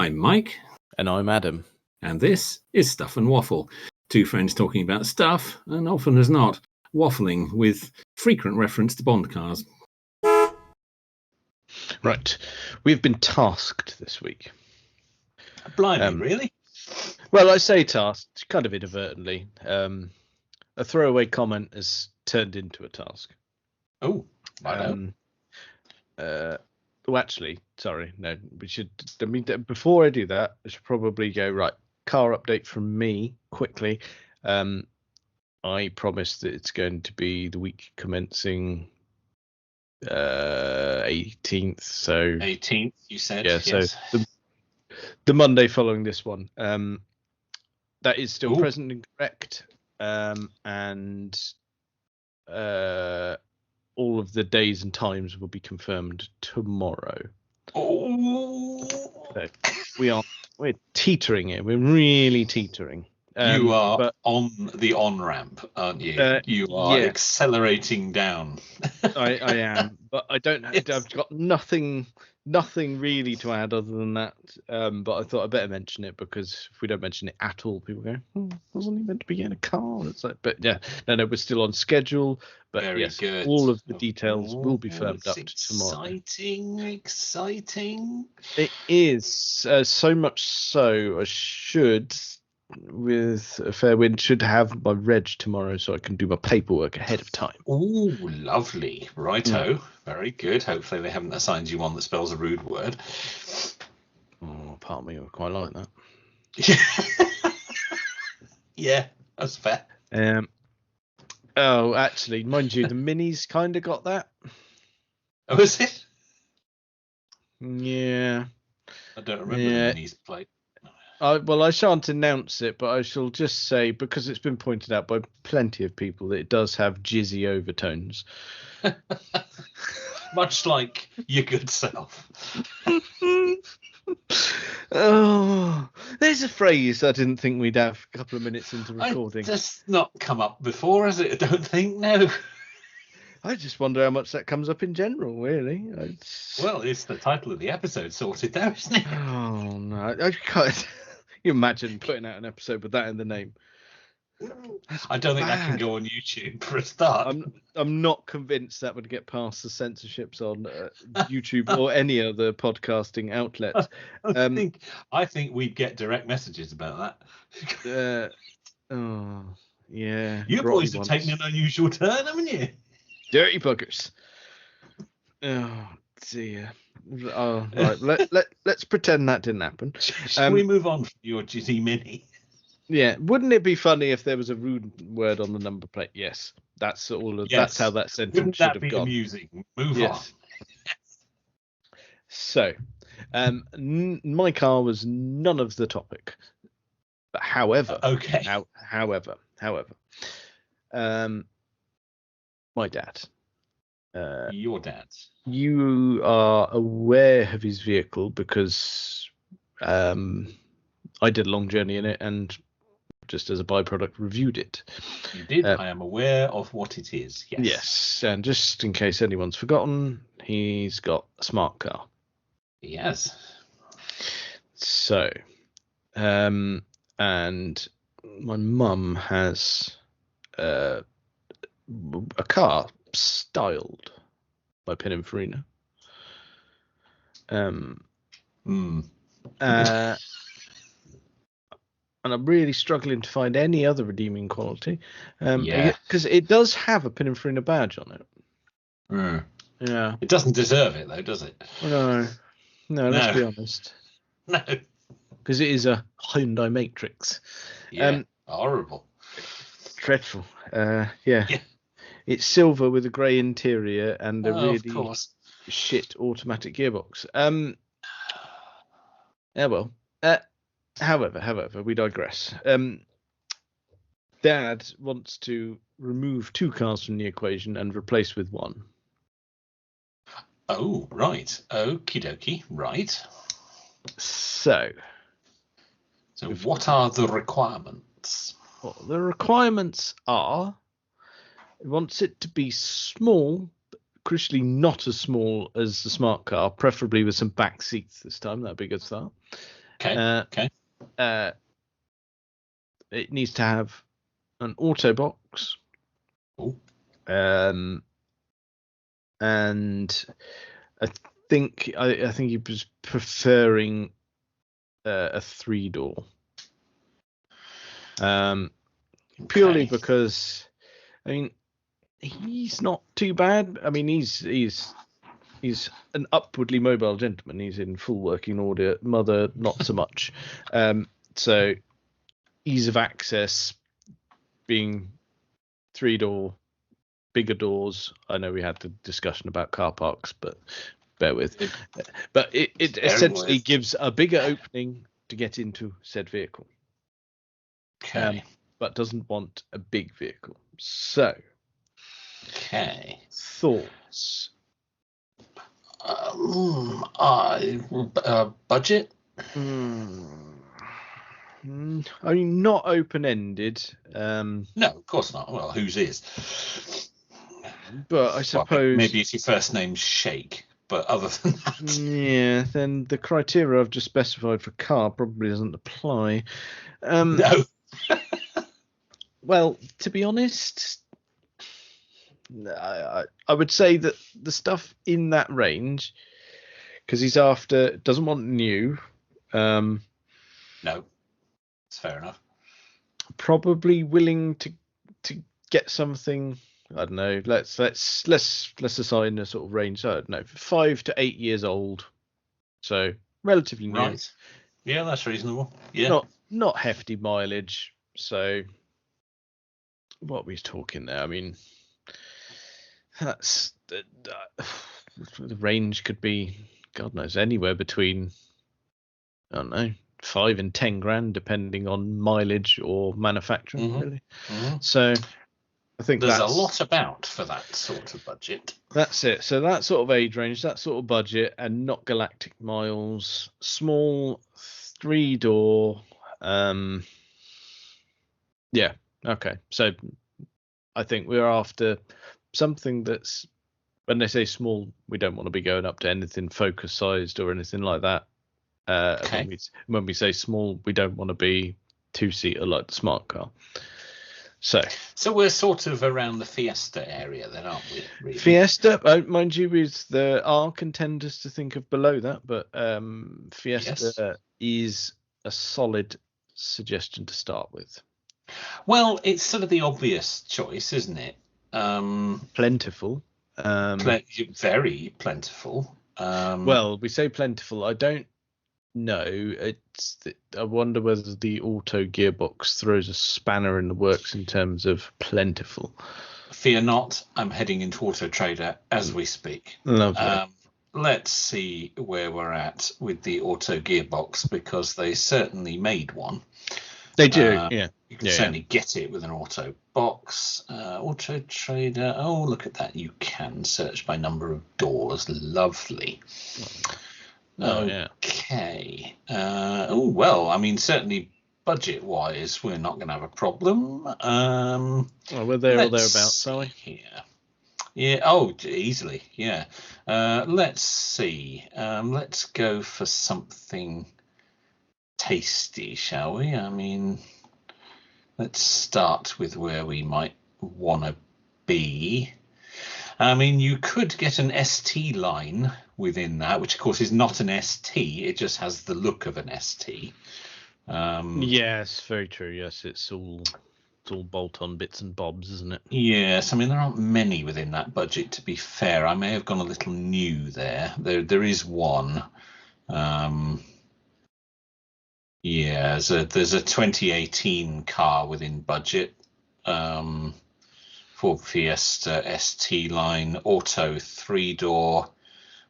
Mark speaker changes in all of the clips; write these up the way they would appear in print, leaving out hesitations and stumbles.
Speaker 1: I'm Mike.
Speaker 2: And I'm Adam.
Speaker 1: And this is Stuff and Waffle. Two friends talking about stuff, and often as not, waffling with frequent reference to Bond cars.
Speaker 2: Right. We've been tasked this week.
Speaker 3: Blimey, really?
Speaker 2: Well, I say tasked kind of inadvertently. A throwaway comment has turned into a task.
Speaker 3: Oh, I know.
Speaker 2: Well, actually, sorry. No, we should. I mean, before I do that, I should probably go, right, car update from me quickly. I promised that it's going to be the week commencing 18th. So
Speaker 3: 18th, you said.
Speaker 2: Yeah,
Speaker 3: yes.
Speaker 2: So the Monday following this one. That is still present and correct. And all of the days and times will be confirmed tomorrow.
Speaker 3: Oh,
Speaker 2: So we're teetering here. We're really teetering.
Speaker 3: You are on the on-ramp, aren't you? You are accelerating down.
Speaker 2: I am, but I don't. I've got nothing really to add other than that. But I thought I'd better mention it, because if we don't mention it at all, people go, wasn't he meant to be in a car? It's like, but yeah, no, we're still on schedule. But
Speaker 3: Very
Speaker 2: yes,
Speaker 3: good.
Speaker 2: all of the details will be firmed up tomorrow.
Speaker 3: Exciting.
Speaker 2: It is so much so. I should, with a fair wind, should have my reg tomorrow, so I can do my paperwork ahead of time.
Speaker 3: Oh, lovely. Righto. Very good. Hopefully they haven't assigned you one that spells a rude word.
Speaker 2: Oh, part of me would quite like that.
Speaker 3: Yeah, that's fair.
Speaker 2: Oh, actually, mind you, the Minis kind of got that.
Speaker 3: Oh, is it?
Speaker 2: Yeah.
Speaker 3: I don't remember the Minis plate.
Speaker 2: Well, I shan't announce it, but I shall just say, because it's been pointed out by plenty of people, that it does have jizzy overtones.
Speaker 3: Much like your good self.
Speaker 2: Oh, there's a phrase I didn't think we'd have a couple of minutes into recording.
Speaker 3: That's not come up before, has it? I don't think, no.
Speaker 2: I just wonder how much that comes up in general, really.
Speaker 3: Well, it's the title of the episode sorted there, isn't it?
Speaker 2: Oh, no. I can't. You imagine putting out an episode with that in the name.
Speaker 3: I don't think that can go on YouTube for a start.
Speaker 2: I'm not convinced that would get past the censorships on YouTube or any other podcasting outlet.
Speaker 3: I think we'd get direct messages about
Speaker 2: that. Oh, yeah.
Speaker 3: You boys have taken an unusual turn, haven't you?
Speaker 2: Dirty buggers. Oh, dear. Oh, right. Let's pretend that didn't happen.
Speaker 3: Shall we move on from your Jizzy Mini?
Speaker 2: Yeah, wouldn't it be funny if there was a rude word on the number plate? Yes, that's all. That's how that sentence should have gone.
Speaker 3: Wouldn't that be amusing? Move on.
Speaker 2: So, my car was none of the topic. But however, however, my dad.
Speaker 3: Your dad.
Speaker 2: You are aware of his vehicle because I did a long journey in it and, just as a byproduct, reviewed it.
Speaker 3: You did. I am aware of what it is. Yes.
Speaker 2: Yes, and just in case anyone's forgotten, he's got a smart car.
Speaker 3: He has.
Speaker 2: So, and my mum has a car styled by Pininfarina. And I'm really struggling to find any other redeeming quality, because it does have a Pininfarina badge on it. Yeah,
Speaker 3: it doesn't deserve it though, does it?
Speaker 2: No. Let's be honest.
Speaker 3: No,
Speaker 2: because it is a Hyundai Matrix.
Speaker 3: Yeah, horrible,
Speaker 2: dreadful. Yeah. It's silver with a grey interior and a really shit automatic gearbox. Well. However, we digress. Dad wants to remove two cars from the equation and replace with one.
Speaker 3: Oh, right. Okie dokie. Right.
Speaker 2: So
Speaker 3: what are the requirements?
Speaker 2: Well, the requirements are, he wants it to be small, but crucially not as small as the smart car, preferably with some back seats this time. That'd be a good start.
Speaker 3: Okay.
Speaker 2: It needs to have an auto box.
Speaker 3: Ooh.
Speaker 2: And I think he was preferring a 3-door. Purely because, I mean, he's not too bad. I mean, he's an upwardly mobile gentleman. He's in full working order. Mother, not so much. So ease of access, being 3-door, bigger doors. I know we had the discussion about car parks, but bear with. But it essentially gives a bigger opening to get into said vehicle.
Speaker 3: Okay.
Speaker 2: But doesn't want a big vehicle. So, thoughts?
Speaker 3: Budget?
Speaker 2: I mean, not open-ended.
Speaker 3: No, of course not. Well, whose is?
Speaker 2: But I suppose
Speaker 3: maybe if your first name's Shake. But other than that,
Speaker 2: yeah, then the criteria I've just specified for car probably doesn't apply.
Speaker 3: No.
Speaker 2: Well, to be honest, I would say that the stuff in that range, because he's doesn't want new.
Speaker 3: No, it's fair enough.
Speaker 2: Probably willing to get something. I don't know. Let's assign a sort of range. I don't know, 5 to 8 years old. So relatively new.
Speaker 3: Right. Yeah, that's reasonable. Yeah.
Speaker 2: Not hefty mileage. So what are we talking there? I mean, that's the range could be, God knows, anywhere between, I don't know, 5 and 10 grand, depending on mileage or manufacturing. Really. So I think
Speaker 3: there's a lot about for that sort of budget.
Speaker 2: That's it. So that sort of age range, that sort of budget, and not galactic miles, small 3-door. Yeah. Okay. So I think we're after something that's, when they say small, we don't want to be going up to anything Focus sized or anything like that. When we say small, we don't want to be 2-seater like the smart car. So
Speaker 3: we're sort of around the Fiesta area then, aren't we? Really?
Speaker 2: Fiesta, mind you, there are contenders to think of below that, but Fiesta is a solid suggestion to start with.
Speaker 3: Well, it's sort of the obvious choice, isn't it?
Speaker 2: Plentiful.
Speaker 3: Very plentiful.
Speaker 2: Well, we say plentiful. I don't know. I wonder whether the auto gearbox throws a spanner in the works in terms of plentiful.
Speaker 3: Fear not, I'm heading into Auto Trader as we speak.
Speaker 2: Lovely.
Speaker 3: Let's see where we're at with the auto gearbox, because they certainly made one.
Speaker 2: They do, yeah.
Speaker 3: You can certainly get it with an auto box. Auto Trader. Oh, look at that. You can search by number of doors. Lovely. Okay. Well, I mean, certainly budget-wise, we're not going to have a problem.
Speaker 2: We're there or thereabouts, are we?
Speaker 3: Here. Yeah. Oh, easily. Yeah. Let's see. Let's go for something tasty, shall we? I mean, let's start with where we might want to be. I mean, you could get an ST line within that, which of course is not an ST. It just has the look of an ST.
Speaker 2: Yes, very true. Yes, it's all bolt-on bits and bobs, isn't it?
Speaker 3: Yes, I mean, there aren't many within that budget, to be fair. I may have gone a little new there. There is one. Yeah, there's a 2018 car within budget. Ford Fiesta ST line, auto 3-door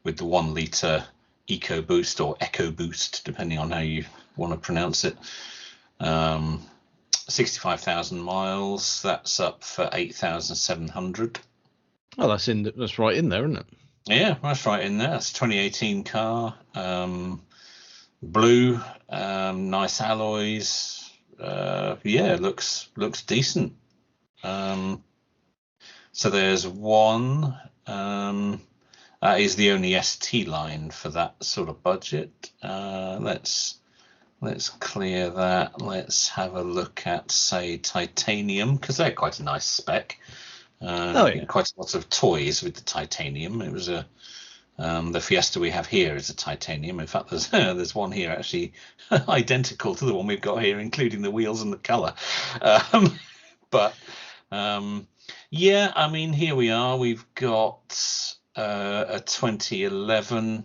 Speaker 3: with the 1-litre EcoBoost or EcoBoost, depending on how you want to pronounce it. 65,000 miles. That's up for 8,700.
Speaker 2: Oh, that's right in there, isn't it?
Speaker 3: Yeah, that's right in there. It's a 2018 car. Blue, nice alloys. Looks decent. So there's one. That is the only ST line for that sort of budget. Let's let's clear that. Let's have a look at, say, titanium, because they're quite a nice spec. Quite a lot of toys with the titanium. It was the Fiesta we have here is a titanium. In fact, there's one here actually identical to the one we've got here, including the wheels and the colour. Yeah, I mean, here we are. We've got a 2011.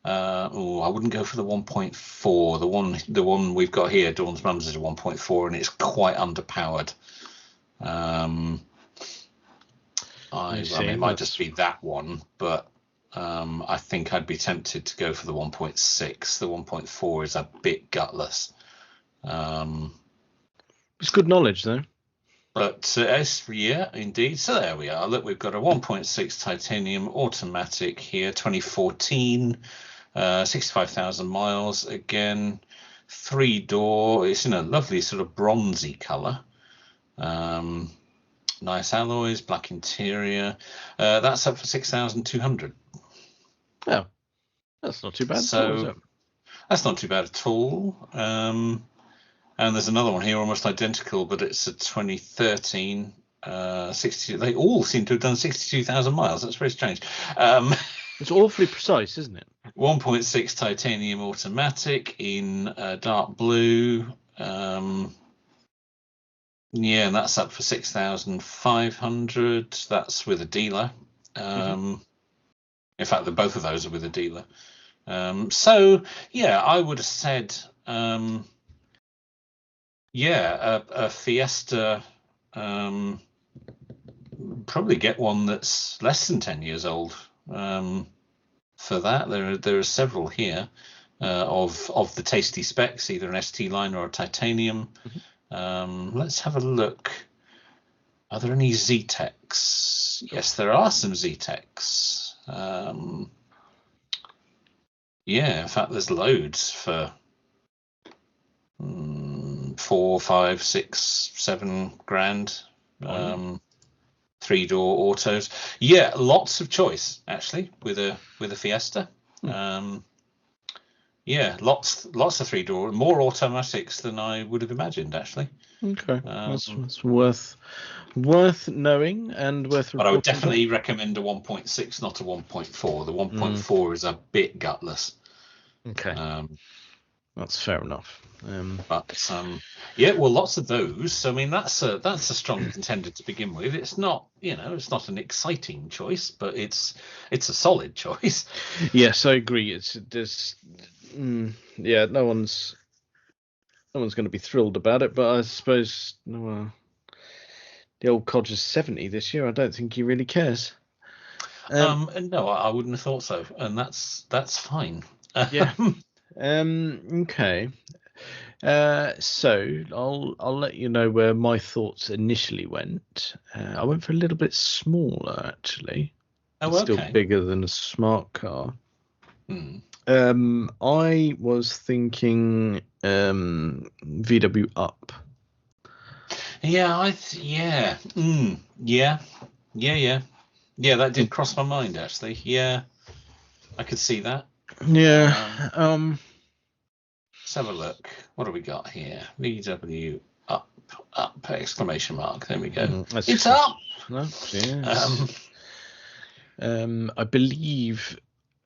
Speaker 3: I wouldn't go for the 1.4. The one we've got here, Dawn's Mum's, is a 1.4, and it's quite underpowered. I mean, it might just be that one, but I think I'd be tempted to go for the 1.6. The 1.4 is a bit gutless.
Speaker 2: It's good knowledge, though.
Speaker 3: But yeah, indeed. So there we are. Look, we've got a 1.6 titanium automatic here, 2014, 65,000 miles. Again, 3-door. It's in a lovely sort of bronzy colour. Nice alloys, black interior. That's up for 6,200.
Speaker 2: Oh, that's not too bad.
Speaker 3: So that's not too bad at all. And there's another one here, almost identical, but it's a 2013. 62. They all seem to have done 62,000 miles. That's very strange.
Speaker 2: It's awfully precise, isn't it?
Speaker 3: 1.6 titanium automatic in dark blue. Yeah, and that's up for 6,500. That's with a dealer. In fact, both of those are with a dealer. So yeah, I would have said, a Fiesta. Probably get one that's less than 10 years old. For that, there are several here of the tasty specs, either an ST line or a titanium. Let's have a look. Are there any Z-Techs? Yes, there are some Z-Techs. Yeah, in fact, there's loads for 4, 5, 6, 7 grand. 3-door autos. Yeah, lots of choice actually with a Fiesta. Yeah, lots of 3-door, more automatics than I would have imagined actually.
Speaker 2: Okay, that's worth knowing and worth.
Speaker 3: But I would definitely recommend a 1.6, not a 1.4. The 1.4 is a bit gutless.
Speaker 2: Okay, that's fair enough.
Speaker 3: Yeah, well, lots of those. I mean, that's a strong contender to begin with. It's not, it's not an exciting choice, but it's a solid choice.
Speaker 2: Yes, I agree. No one's going to be thrilled about it, but I suppose the old codger's 70 this year. I don't think he really cares.
Speaker 3: No, I wouldn't have thought so, and that's fine.
Speaker 2: Yeah. Okay. So I'll let you know where my thoughts initially went. I went for a little bit smaller, actually. Still bigger than a smart car. I was thinking VW Up. Yeah,
Speaker 3: Yeah, that did cross my mind actually. Yeah, I could see that.
Speaker 2: Yeah.
Speaker 3: Let's have a look. What do we got here? VW up! Exclamation mark. There we go. It's up.
Speaker 2: No, yes. I believe.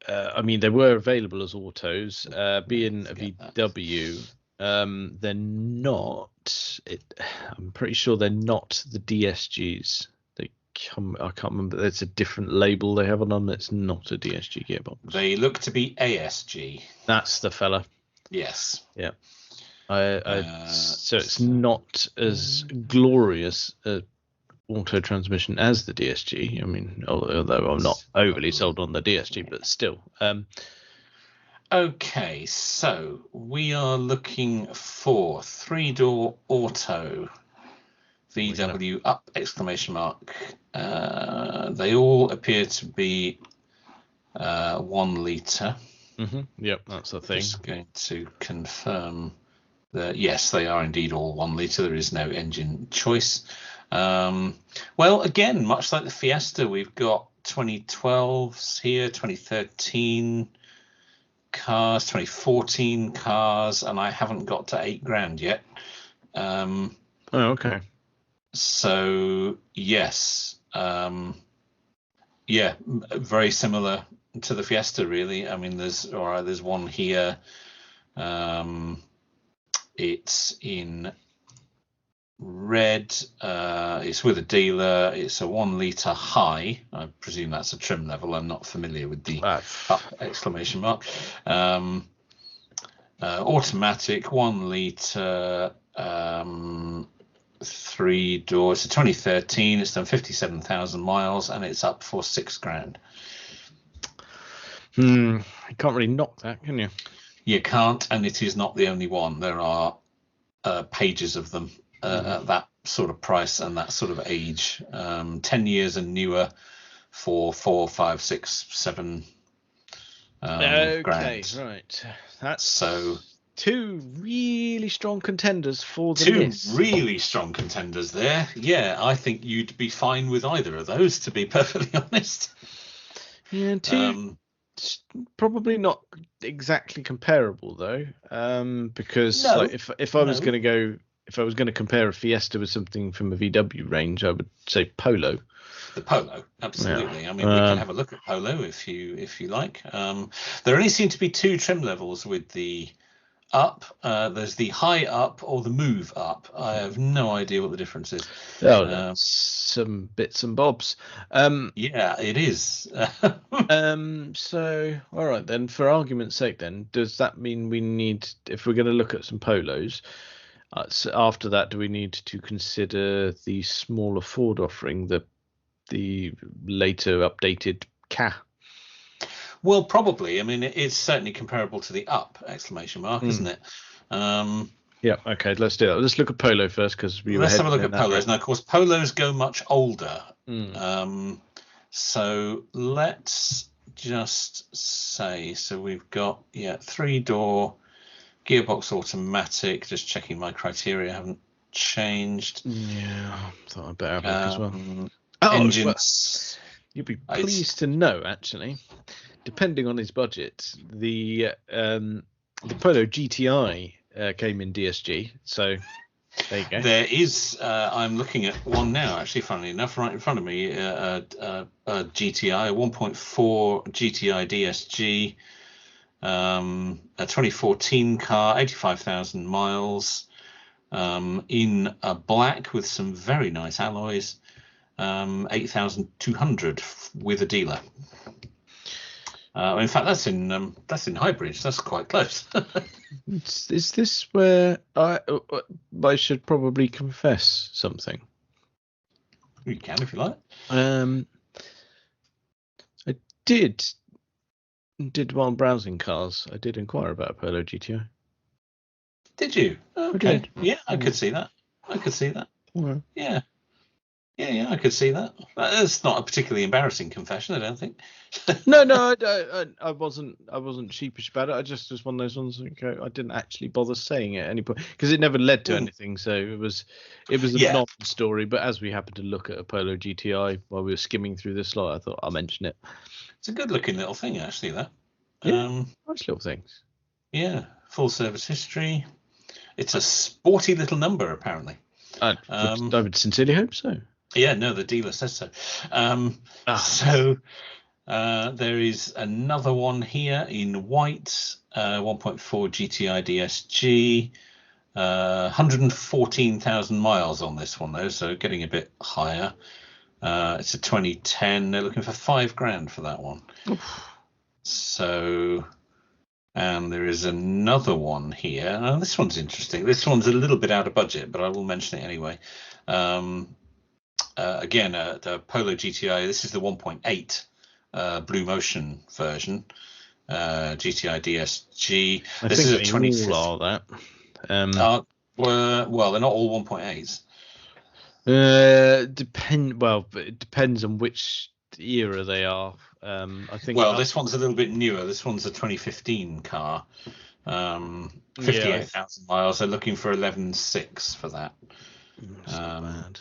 Speaker 2: I mean, they were available as autos. Being a VW, they're not. I'm pretty sure they're not the DSGs. I can't remember. It's a different label they have on them. It's not a DSG gearbox.
Speaker 3: They look to be ASG.
Speaker 2: That's the fella.
Speaker 3: Yes.
Speaker 2: Yeah. So it's not as glorious auto transmission as the DSG. I mean, although I'm not overly sold on the DSG, but still.
Speaker 3: Okay, so we are looking for 3-door auto VW Up! Exclamation mark. They all appear to be 1 litre.
Speaker 2: Yep, that's the thing.
Speaker 3: Just going to confirm that yes, they are indeed all 1 litre. There is no engine choice. Well, again, much like the Fiesta, we've got 2012s here, 2013, cars, 2014 cars, and I haven't got to £8,000 yet.
Speaker 2: Oh, okay.
Speaker 3: So yes, yeah, very similar to the Fiesta, really. I mean, there's one here. It's in red. It's with a dealer. It's a 1 litre high. I presume that's a trim level. I'm not familiar with the up exclamation mark. Automatic 1 litre, 3-door. It's a 2013. It's done 57,000 miles, and it's up for £6,000.
Speaker 2: You can't really knock that, can you?
Speaker 3: You can't, and it is not the only one. There are pages of them at that sort of price and that sort of age. 10 years and newer for 4, 5, 6, 7
Speaker 2: Okay,
Speaker 3: grand.
Speaker 2: right. That's
Speaker 3: So
Speaker 2: 2 really strong contenders for the
Speaker 3: 2
Speaker 2: list.
Speaker 3: really strong contenders there. Yeah, I think you'd be fine with either of those, to be perfectly honest.
Speaker 2: Yeah, 2 probably not exactly comparable though, because
Speaker 3: No,
Speaker 2: like if I was going to compare a Fiesta with something from a VW range, I would say Polo.
Speaker 3: The Polo, absolutely.
Speaker 2: Yeah.
Speaker 3: I mean, we can have a look at Polo if you like. There only seem to be 2 trim levels with the up. There's the high up or the move up. I have no idea what the difference is.
Speaker 2: Some bits and bobs.
Speaker 3: Yeah, it is.
Speaker 2: So all right then, for argument's sake then, does that mean we need, if we're going to look at some Polos, so after that, do we need to consider the smaller Ford offering, the later updated Ka?
Speaker 3: Well, probably. I mean, it's certainly comparable to the up exclamation mark, isn't it?
Speaker 2: Yeah. Okay. Let's do that. Let's look at Polo first, because
Speaker 3: let's have a look at Polos. Now, of course, Polos go much older. So let's just say, so we've got 3-door gearbox automatic. Just checking my criteria haven't changed.
Speaker 2: Yeah, thought I'd better have a look as well.
Speaker 3: Engines.
Speaker 2: Well, you'll be pleased to know, actually, depending on his budget, the Polo GTI came in DSG. So there you go.
Speaker 3: There is. I'm looking at one now, actually, funnily enough, right in front of me. A GTI, a 1.4 GTI DSG, a 2014 car, 85,000 miles, in black with some very nice alloys, 8,200 with a dealer. In fact, that's in hybrids. That's quite close.
Speaker 2: Is this where I should probably confess something?
Speaker 3: You can if you like.
Speaker 2: I did while browsing cars. I did inquire about a Polo GTI.
Speaker 3: Did you? Okay.
Speaker 2: I did.
Speaker 3: Yeah, I could see that.
Speaker 2: Well,
Speaker 3: Yeah. Yeah, I could see that. That's not a particularly embarrassing confession, I don't think.
Speaker 2: No, I wasn't sheepish about it. I just was one of those ones. I didn't actually bother saying it at any point because it never led to anything. So it was a non-story. But as we happened to look at a Polo GTI while we were skimming through this slot, I thought I'll mention it.
Speaker 3: It's a good-looking little thing, actually. That.
Speaker 2: Yeah, nice little things.
Speaker 3: Yeah, full service history. It's a sporty little number, apparently.
Speaker 2: I would sincerely hope so.
Speaker 3: Yeah, no, the dealer says so. So there is another one here in white, 1.4 GTI DSG, 114,000 miles on this one though, so getting a bit higher. It's a 2010. They're looking for £5,000 for that one. So, and there is another one here. Now, this one's interesting. This one's a little bit out of budget, but I will mention it anyway. Again, the Polo GTI. This is the 1.8 Blue Motion version, GTI DSG.
Speaker 2: This is a 20. All that.
Speaker 3: Well, they're not all 1.8s.
Speaker 2: It depends on which era they are. I think.
Speaker 3: Well, this one's a little bit newer. This one's a 2015 car. 58,000 miles. They're looking for 11,600 for that.
Speaker 2: That's not bad.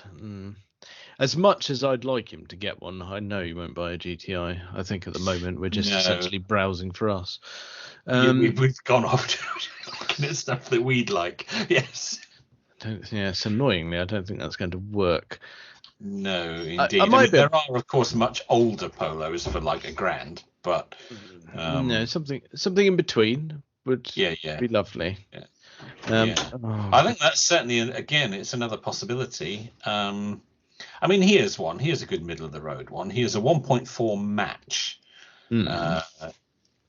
Speaker 2: As much as I'd like him to get one, I know he won't buy a GTI. I think at the moment we're just essentially browsing for us.
Speaker 3: We've gone off to looking at stuff that we'd like. Yes.
Speaker 2: Yes, annoyingly, I don't think that's going to work.
Speaker 3: No, indeed.
Speaker 2: I might be
Speaker 3: there are, of course, much older polos for like $1,000, but
Speaker 2: no, something in between would be lovely.
Speaker 3: Yeah.
Speaker 2: Oh.
Speaker 3: I think that's certainly, again, it's another possibility. I mean, here's one. Here's a good middle of the road one. Here's a 1.4 match DSG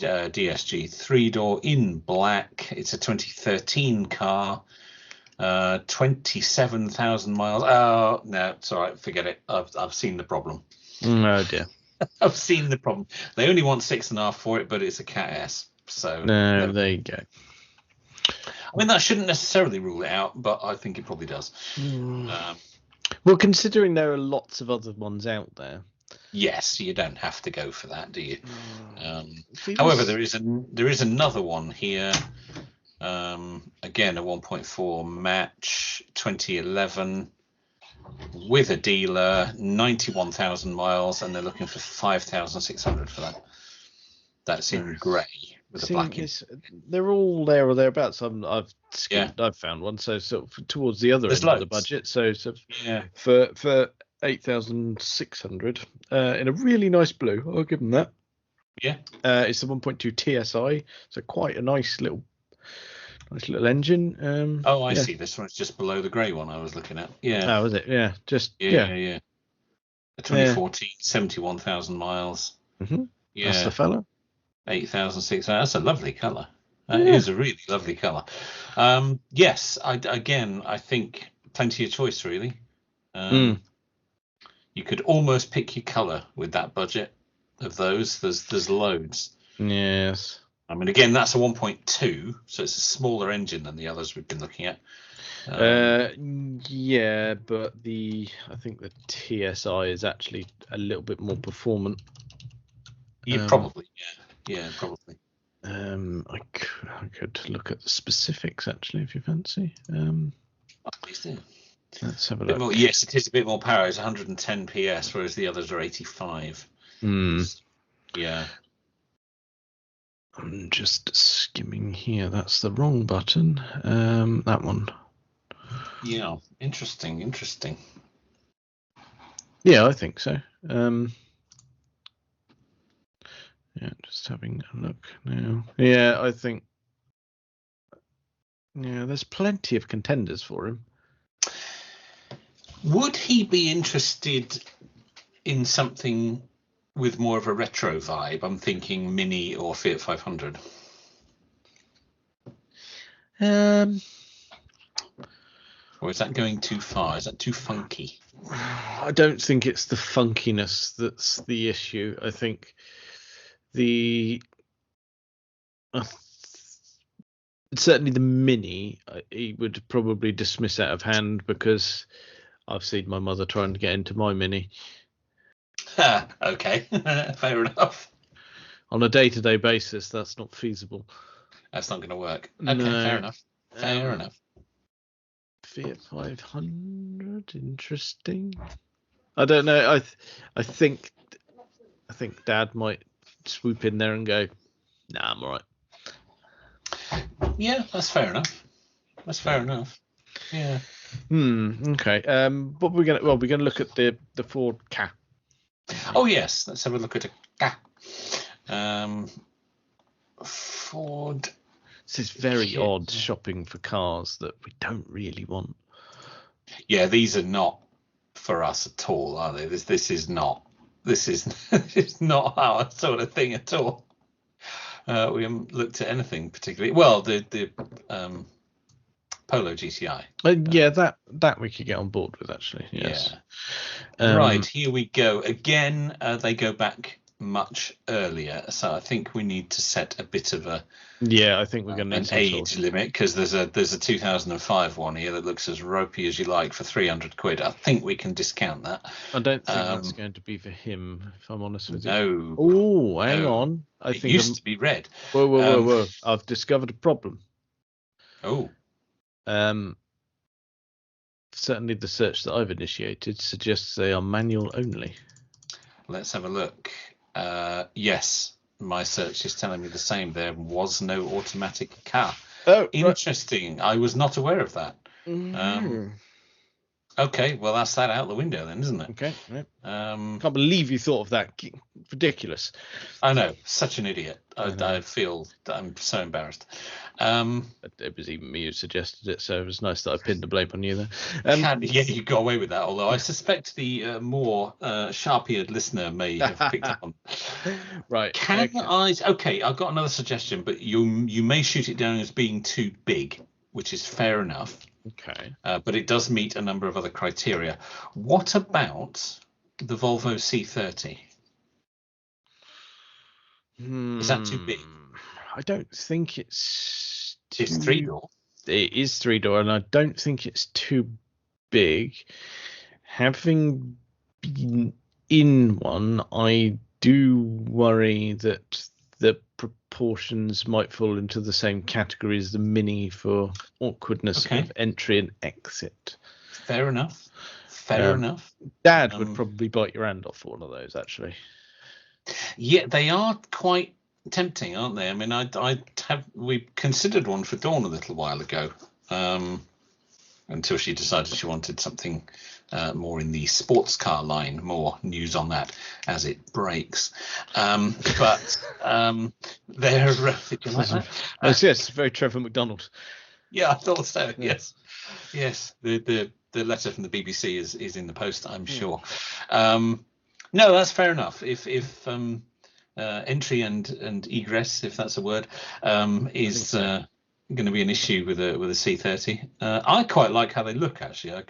Speaker 3: 3-door in black. It's a 2013 car. 27,000 miles. Oh no, it's all right. Forget it. I've seen the problem.
Speaker 2: Oh dear.
Speaker 3: I've seen the problem. They only want 6.5 for it, but it's a Cat S. So
Speaker 2: no, there you go.
Speaker 3: I mean, that shouldn't necessarily rule it out, but I think it probably does.
Speaker 2: Well, considering there are lots of other ones out there.
Speaker 3: Yes, you don't have to go for that, do you? However, there is another one here. Again, a 1.4 match, 2011, with a dealer, 91,000 miles, and they're looking for 5,600 for that. That's in grey with a black.
Speaker 2: They're all there or thereabouts. I've found one, so towards the other end of the budget. So for 8,600 in a really nice blue, I'll give them that.
Speaker 3: Yeah,
Speaker 2: it's a 1.2 TSI, so quite a nice little engine.
Speaker 3: I see. This one's just below the grey one I was looking at. Yeah.
Speaker 2: Oh, is it? Yeah.
Speaker 3: Yeah. A 2014, 71,000 miles.
Speaker 2: Mm-hmm. Yeah. That's the fella.
Speaker 3: 8,600. That's a lovely colour. It is a really lovely colour. Yes. I think plenty of choice really. You could almost pick your colour with that budget of those. There's loads.
Speaker 2: Yes.
Speaker 3: I mean, again, that's a 1.2, so it's a smaller engine than the others we've been looking at.
Speaker 2: Yeah, but I think the TSI is actually a little bit more performant.
Speaker 3: Probably. Probably.
Speaker 2: I could look at the specifics actually, if you fancy.
Speaker 3: Please do.
Speaker 2: Let's have a look.
Speaker 3: Yes, it is a bit more power. It's 110 PS, whereas the others are 85. Yeah.
Speaker 2: I'm just skimming here. That's the wrong button. That one.
Speaker 3: Yeah, interesting.
Speaker 2: Yeah, I think so. Just having a look now. Yeah, I think. Yeah, there's plenty of contenders for him.
Speaker 3: Would he be interested in something with more of a retro vibe? I'm thinking Mini or Fiat 500. Or is that going too far? Is that too funky?
Speaker 2: I don't think it's the funkiness that's the issue. I think certainly the Mini he would probably dismiss out of hand, because I've seen my mother trying to get into my Mini.
Speaker 3: Okay, fair enough.
Speaker 2: On a day-to-day basis, that's not feasible.
Speaker 3: That's not going to work. Okay, fair enough. Fair enough.
Speaker 2: Fiat 500, interesting. I don't know. I think Dad might swoop in there and go, "Nah, I'm all right."
Speaker 3: Yeah, that's fair enough. Yeah.
Speaker 2: Okay. But we're gonna look at the Ford Ka.
Speaker 3: Oh yes, let's have a look at a Ka. Ford.
Speaker 2: This is very odd shopping for cars that we don't really want.
Speaker 3: Yeah, these are not for us at all, are they? This is not not our sort of thing at all. We haven't looked at anything particularly. Well, the Polo GTI.
Speaker 2: Yeah, that we could get on board with actually. Yes.
Speaker 3: Yeah. Right, here we go again. They go back much earlier, so I think we need to set a bit of a
Speaker 2: I think we're going to need
Speaker 3: an age limit, because there's a 2005 one here that looks as ropey as you like for 300 quid. I think we can discount that.
Speaker 2: I don't think that's going to be for him, if I'm honest with you.
Speaker 3: No.
Speaker 2: Oh, hang on. I think
Speaker 3: it used to be red.
Speaker 2: Whoa. I've discovered a problem.
Speaker 3: Oh.
Speaker 2: Certainly the search that I've initiated suggests they are manual only.
Speaker 3: Let's have a look. Yes, my search is telling me the same. There was no automatic car.
Speaker 2: Oh,
Speaker 3: interesting. Right. I was not aware of that.
Speaker 2: Mm.
Speaker 3: Okay, well that's that out the window then, isn't it?
Speaker 2: Okay. Right. Can't believe you thought of that. Ridiculous.
Speaker 3: I know, such an idiot. I feel that I'm so embarrassed.
Speaker 2: It was even me who suggested it, so it was nice that I pinned the blame on you there.
Speaker 3: Yeah, you got away with that. Although I suspect the more sharp-eared listener may have picked up on.
Speaker 2: Right.
Speaker 3: Okay, I've got another suggestion, but you may shoot it down as being too big, which is fair enough.
Speaker 2: Okay.
Speaker 3: But it does meet a number of other criteria. What about the Volvo C30? Is that too big?
Speaker 2: I don't think it's too...
Speaker 3: It's 3-door.
Speaker 2: It is 3-door, and I don't think it's too big. Having been in one, I do worry that the proportions might fall into the same category as the Mini for awkwardness of entry and exit.
Speaker 3: Fair enough. Fair enough.
Speaker 2: Dad would probably bite your hand off for one of those, actually.
Speaker 3: Yeah, they are quite tempting, aren't they? I mean, we considered one for Dawn a little while ago, until she decided she wanted something more in the sports car line. More news on that as it breaks. But they're did you like that?
Speaker 2: Yes, very Trevor McDonald.
Speaker 3: Yeah, I thought so. Yes. The letter from the BBC is in the post, I'm sure. No, that's fair enough. If entry and egress, if that's a word, is going to be an issue with a C30. I quite like how they look. Actually, I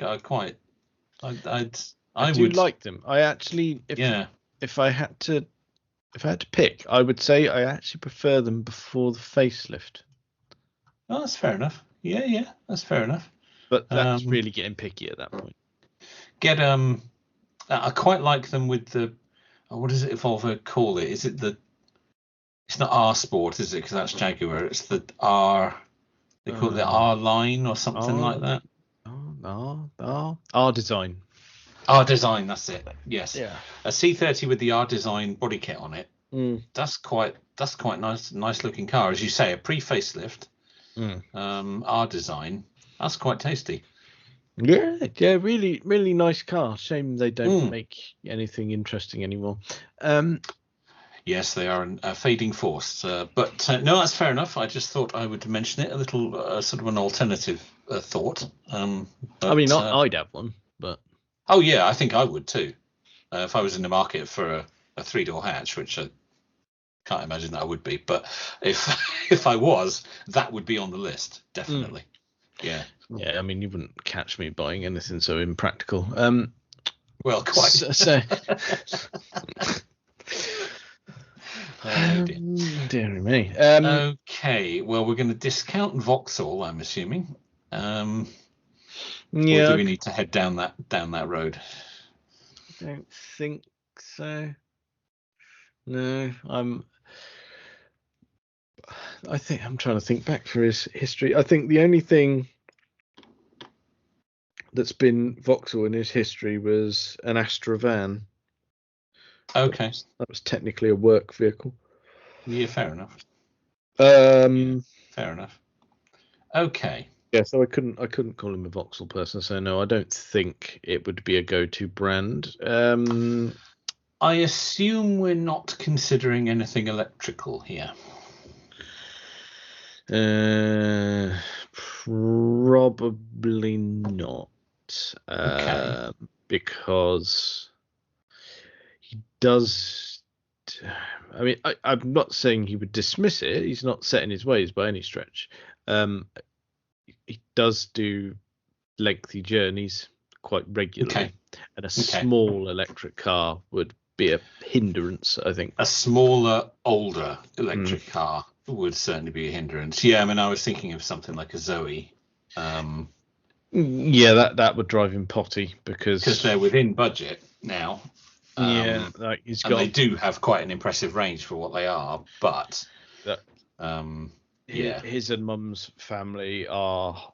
Speaker 3: would
Speaker 2: like them. I actually, if I had to pick, I would say I actually prefer them before the facelift.
Speaker 3: Oh, that's fair enough. Yeah, that's fair enough.
Speaker 2: But that's really getting picky at that point.
Speaker 3: I quite like them with the. What does it Volvo call it? Is it the? It's not R Sport, is it? Because that's Jaguar. It's the R. They call it the R line or something like that.
Speaker 2: R design.
Speaker 3: R design. That's it. Yes.
Speaker 2: Yeah.
Speaker 3: A C30 with the R design body kit on it. That's quite nice looking car, as you say. A pre facelift. R design. That's quite tasty.
Speaker 2: Yeah, really, really nice car. Shame they don't make anything interesting anymore.
Speaker 3: Yes, they are a fading force. But no, that's fair enough. I just thought I would mention it, a little sort of an alternative thought. But,
Speaker 2: I mean, I'd have one, but.
Speaker 3: Oh yeah, I think I would too. If I was in the market for a 3-door hatch, which I can't imagine that I would be, but if I was, that would be on the list, definitely. Yeah.
Speaker 2: Yeah, I mean, you wouldn't catch me buying anything so impractical.
Speaker 3: Well, quite.
Speaker 2: So dear me.
Speaker 3: Okay, well, we're going to discount Vauxhall, I'm assuming. Or do we need to head down that road?
Speaker 2: I don't think so. No, I think I'm trying to think back for his history. I think the only thing that's been Vauxhall in his history was an Astra van.
Speaker 3: Okay.
Speaker 2: That was technically a work vehicle.
Speaker 3: Yeah, fair enough. Fair enough. Okay.
Speaker 2: Yeah, so I couldn't call him a Vauxhall person, so no, I don't think it would be a go-to brand.
Speaker 3: I assume we're not considering anything electrical here.
Speaker 2: Probably not.
Speaker 3: Okay.
Speaker 2: Because he does. I mean, I'm not saying he would dismiss it. He's not set in his ways by any stretch. He does do lengthy journeys quite regularly, and a small electric car would be a hindrance, I think.
Speaker 3: A smaller, older electric car would certainly be a hindrance. Yeah, I mean, I was thinking of something like a Zoe.
Speaker 2: Yeah, that would drive him potty because
Speaker 3: they're within budget now.
Speaker 2: Yeah, like
Speaker 3: they do have quite an impressive range for what they are, but
Speaker 2: his and Mum's family are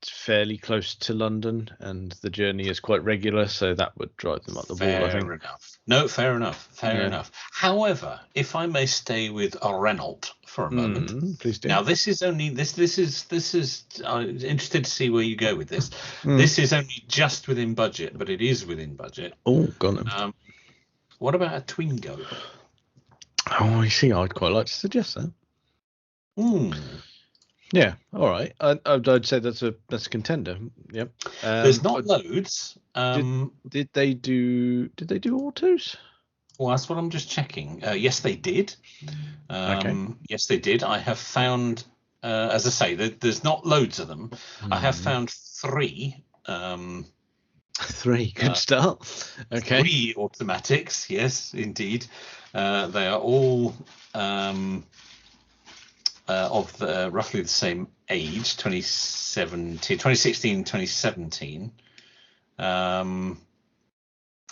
Speaker 2: fairly close to London, and the journey is quite regular, so that would drive them up the wall, I think.
Speaker 3: Fair enough. No, fair enough. Fair
Speaker 2: Yeah.
Speaker 3: enough. However, if I may stay with a Renault for a moment.
Speaker 2: Please do.
Speaker 3: Now, this is only this is I'm interested to see where you go with this.
Speaker 2: Mm.
Speaker 3: This is only just within budget, but it is within budget.
Speaker 2: Oh, got them.
Speaker 3: What about a Twingo?
Speaker 2: Oh, I see. I'd quite like to suggest that. Yeah. All right. I'd say that's a contender. Yep.
Speaker 3: There's not loads.
Speaker 2: Did they do autos?
Speaker 3: Well, that's what I'm just checking. Yes, they did.
Speaker 2: Okay.
Speaker 3: Yes, they did. I have found, as I say, there's not loads of them. I have found 3.
Speaker 2: 3, good start. Okay.
Speaker 3: 3 automatics. Yes, indeed. They are all of roughly the same age, 2016, 2017.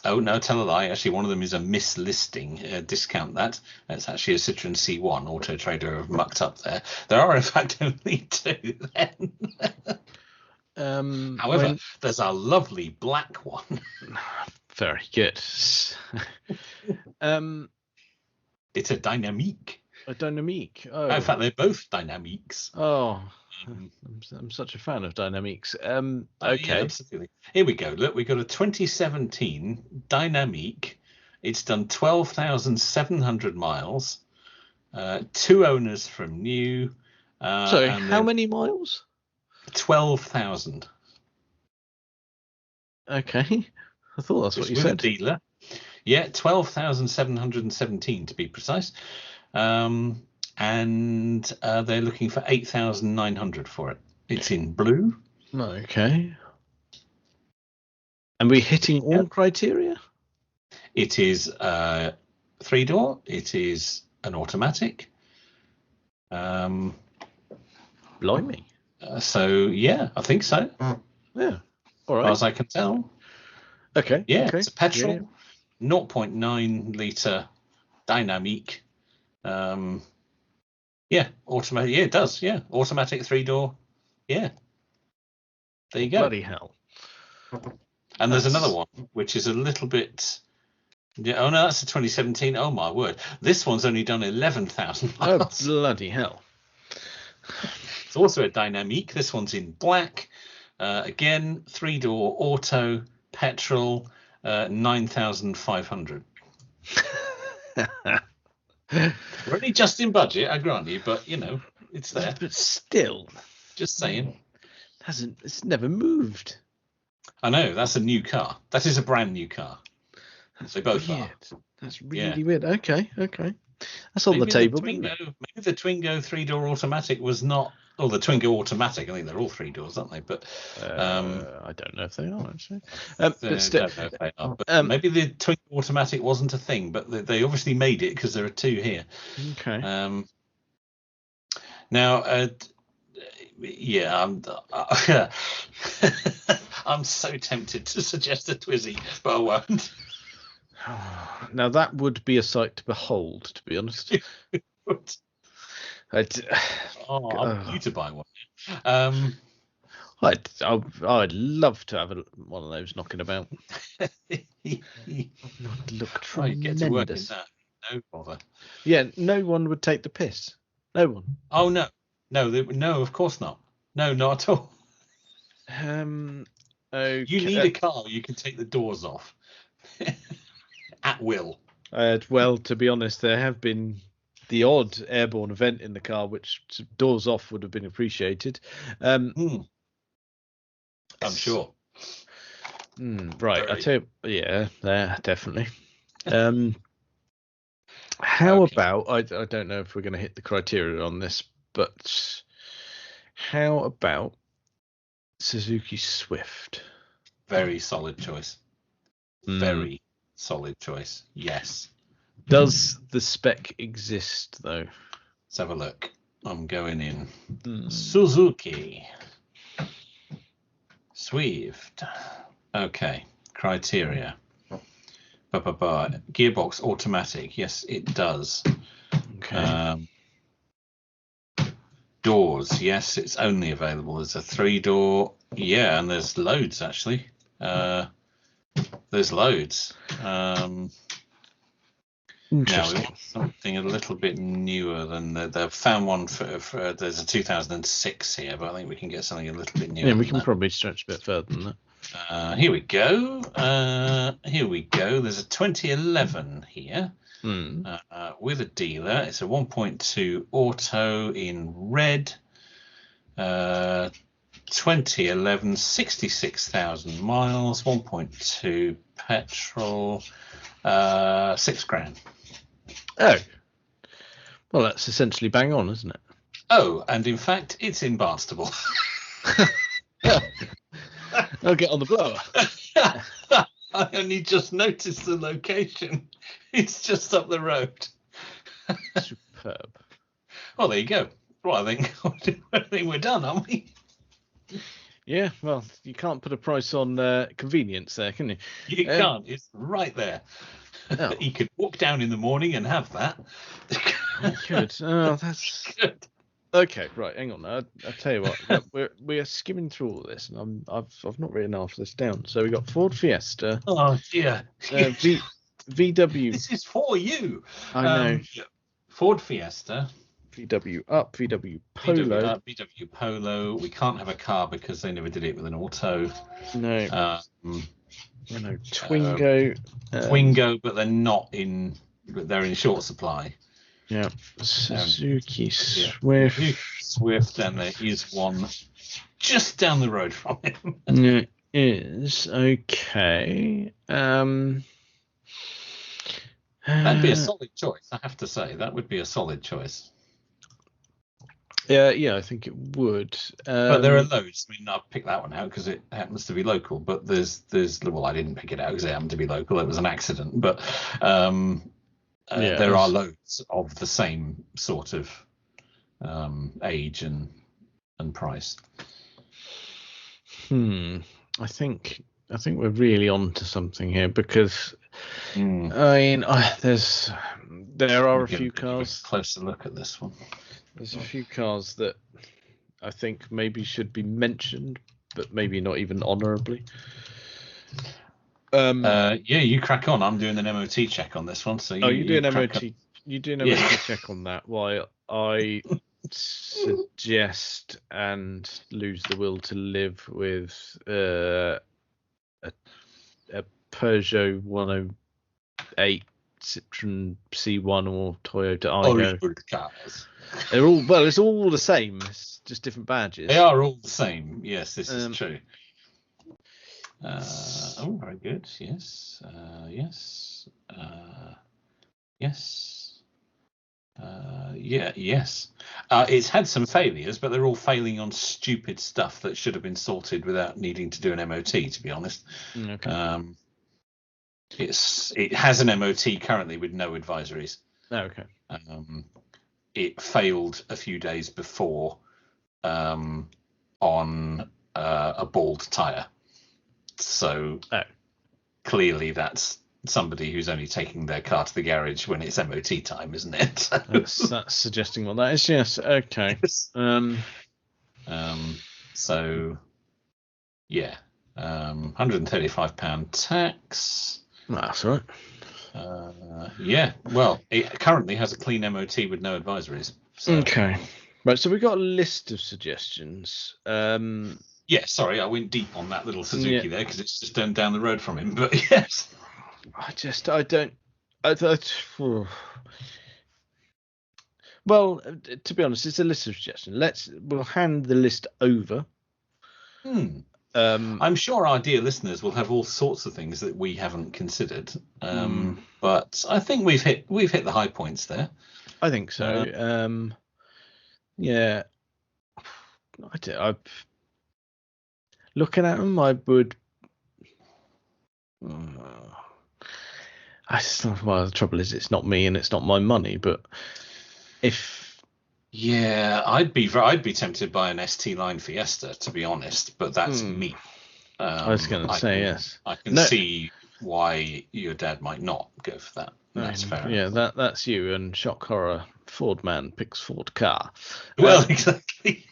Speaker 3: Oh, no, tell a lie. Actually, one of them is a mislisting. Discount that. It's actually a Citroen C1. Auto Trader have mucked up there. There are, in fact, only 2 then. However, there's a lovely black one.
Speaker 2: Very good.
Speaker 3: It's a Dynamique.
Speaker 2: A Dynamique. Oh.
Speaker 3: In fact, they're both Dynamiques.
Speaker 2: Oh, I'm such a fan of Dynamiques. Okay.
Speaker 3: Yeah, absolutely. Here we go. Look, we got a 2017 Dynamique. It's done 12,700 miles. 2 owners from new.
Speaker 2: Sorry, how many miles?
Speaker 3: 12,000.
Speaker 2: Okay. I thought that's what you said.
Speaker 3: Dealer. Yeah, 12,717 to be precise. And they're looking for 8,900 for it. It's in blue.
Speaker 2: Okay. And we're hitting all criteria?
Speaker 3: It is 3-door. It is an automatic.
Speaker 2: Blimey.
Speaker 3: So, yeah, I think so.
Speaker 2: Yeah. All right.
Speaker 3: As far as I can tell.
Speaker 2: Okay.
Speaker 3: Yeah,
Speaker 2: okay.
Speaker 3: it's a petrol. 0.9 litre Dynamique. Yeah, automatic. Yeah, it does. Yeah, automatic 3-door. Yeah, there you go.
Speaker 2: Bloody hell!
Speaker 3: And there's another one which is a little bit. Yeah, oh no, that's a 2017. Oh my word! This one's only done 11,000 miles.
Speaker 2: Oh bloody hell!
Speaker 3: It's also a Dynamique. This one's in black. Again, 3-door auto petrol. 9,500. We're only just in budget, I grant you, but you know it's there.
Speaker 2: But still,
Speaker 3: just saying,
Speaker 2: it's never moved.
Speaker 3: I know that's a new car. That is a brand new car. They both
Speaker 2: weird.
Speaker 3: are.
Speaker 2: That's really weird. Okay. That's on the table.
Speaker 3: Maybe the Twingo 3-door automatic was not. Oh, the Twingo automatic. I think they're all 3 doors, aren't they? But
Speaker 2: I don't know if they are actually.
Speaker 3: But still, don't know if they are. But maybe the Twingo automatic wasn't a thing, but they obviously made it because there are 2 here.
Speaker 2: Okay.
Speaker 3: Now, I'm so tempted to suggest a Twizy, but I won't.
Speaker 2: Now that would be a sight to behold, to be honest.
Speaker 3: I want you to buy one.
Speaker 2: I'd love to have one of those knocking about. Look tremendous.
Speaker 3: Get to work in that. No bother.
Speaker 2: Yeah, no one would take the piss. No one.
Speaker 3: Oh no, of course not. No, not at all.
Speaker 2: Okay.
Speaker 3: You need a car you can take the doors off at will.
Speaker 2: Well, to be honest, there have been the odd airborne event in the car, which doors off would have been appreciated.
Speaker 3: I'm sure.
Speaker 2: Right, I tell you, yeah, definitely. How about I don't know if we're going to hit the criteria on this, but how about Suzuki Swift?
Speaker 3: Very solid choice. Very solid choice. Yes.
Speaker 2: Does the spec exist though?
Speaker 3: Let's have a look. I'm going in. Suzuki Swift. Okay. Criteria. Gearbox automatic. Yes, it does.
Speaker 2: Okay.
Speaker 3: doors. Yes, it's only available as a 3-door. Yeah, and there's loads actually. There's loads. Now we want something a little bit newer than they've found one for. There's a 2006 here, but I think we can get something a little bit newer.
Speaker 2: Yeah, we can probably stretch a bit further than that.
Speaker 3: Here we go. There's a 2011 here with a dealer. It's a 1.2 auto in red. 2011, 66,000 miles, 1.2 petrol, £6,000.
Speaker 2: Oh, well, that's essentially bang on, isn't it?
Speaker 3: Oh, and in fact, it's in Barnstable.
Speaker 2: I'll get on the blower.
Speaker 3: I only just noticed the location. It's just up the road.
Speaker 2: Superb.
Speaker 3: Well, there you go. Well, I think we're done, aren't we?
Speaker 2: Yeah, well, you can't put a price on convenience there, can you?
Speaker 3: You can't. It's right there.
Speaker 2: Oh.
Speaker 3: You could walk down in the morning and have that.
Speaker 2: You could. Oh, that's
Speaker 3: good.
Speaker 2: Okay, right. Hang on. I'll tell you what. We're skimming through all this, and I've not written half this down. So we got Ford Fiesta.
Speaker 3: Oh dear.
Speaker 2: VW.
Speaker 3: This is for you.
Speaker 2: I know.
Speaker 3: Ford Fiesta.
Speaker 2: VW up. VW Polo.
Speaker 3: VW Polo. We can't have a car because they never did it with an auto.
Speaker 2: No. Twingo.
Speaker 3: Twingo, but they're not in. They're in short supply.
Speaker 2: Yeah. Suzuki Swift.
Speaker 3: Yeah. Swift, and there is one just down the road from him.
Speaker 2: It is okay.
Speaker 3: That'd be a solid choice, I have to say. That would be a solid choice.
Speaker 2: Yeah, I think it would.
Speaker 3: But there are loads. I mean, I've picked that one out because it happens to be local. But there's well, I didn't pick it out because it happened to be local. It was an accident. But there are loads of the same sort of age and price.
Speaker 2: I think we're really on to something here because I mean, there are a few cars.
Speaker 3: Closer look at this one.
Speaker 2: There's a few cars that I think maybe should be mentioned, but maybe not even honourably.
Speaker 3: Yeah, you crack on. I'm doing an MOT check on this one. So
Speaker 2: you do an MOT. You do an MOT check on that. While I suggest and lose the will to live with a Peugeot 108, Citroen C1, or Toyota Aygo.
Speaker 3: Good cars.
Speaker 2: They're all it's all the same. It's just different badges.
Speaker 3: They are all the same. Yes, this is true. Very good. Yes. Yes. Yes. Yes. It's had some failures, but they're all failing on stupid stuff that should have been sorted without needing to do an MOT. To be honest.
Speaker 2: Okay.
Speaker 3: It has an MOT currently with no advisories.
Speaker 2: Okay.
Speaker 3: It failed a few days before on a bald tyre. So clearly that's somebody who's only taking their car to the garage when it's MOT time, isn't it?
Speaker 2: That's suggesting what that is. Yes. Okay.
Speaker 3: So yeah, £135 tax.
Speaker 2: That's right.
Speaker 3: Yeah, well, it currently has a clean MOT with no advisories. So.
Speaker 2: Okay. Right, so we've got a list of suggestions.
Speaker 3: Yeah, sorry, I went deep on that little Suzuki there because it's just down the road from him. But yes, well, to be honest, it's a list of suggestions. We'll hand the list over. I'm sure our dear listeners will have all sorts of things that we haven't considered. But I think we've hit the high points there.
Speaker 2: I think so. Yeah. Looking at them, I would. Well, the trouble is, it's not me and it's not my money. But
Speaker 3: I'd be tempted by an ST line Fiesta, to be honest. But that's me.
Speaker 2: I was going to say yes.
Speaker 3: I can see why your dad might not go for that. That's fair.
Speaker 2: Yeah, that's you. And shock horror, Ford man picks Ford car.
Speaker 3: Well, exactly.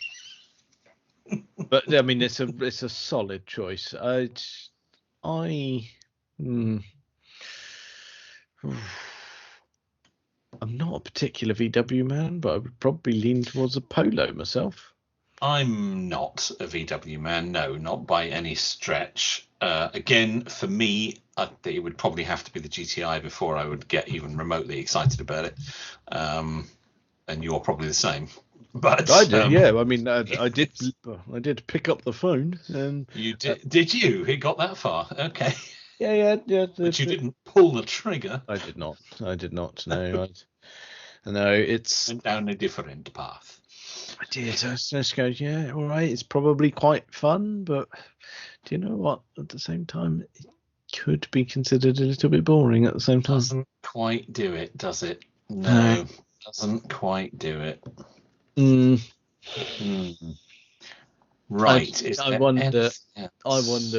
Speaker 2: But I mean, it's a solid choice. I'm not a particular VW man, but I would probably lean towards a Polo myself.
Speaker 3: I'm not a VW man, no, not by any stretch. Again, for me, it would probably have to be the GTI before I would get even remotely excited about it. And you're probably the same. But
Speaker 2: I did, yeah. I mean, I did pick up the phone.
Speaker 3: You did? Did you? It got that far? Okay.
Speaker 2: Yeah.
Speaker 3: But you didn't pull the trigger.
Speaker 2: I did not. No, no. It's
Speaker 3: went down a different path.
Speaker 2: I did. I just go, yeah, all right. It's probably quite fun, but do you know what? At the same time, it could be considered a little bit boring. At the same time,
Speaker 3: doesn't quite do it, does it? No, doesn't quite do it. Right.
Speaker 2: I wonder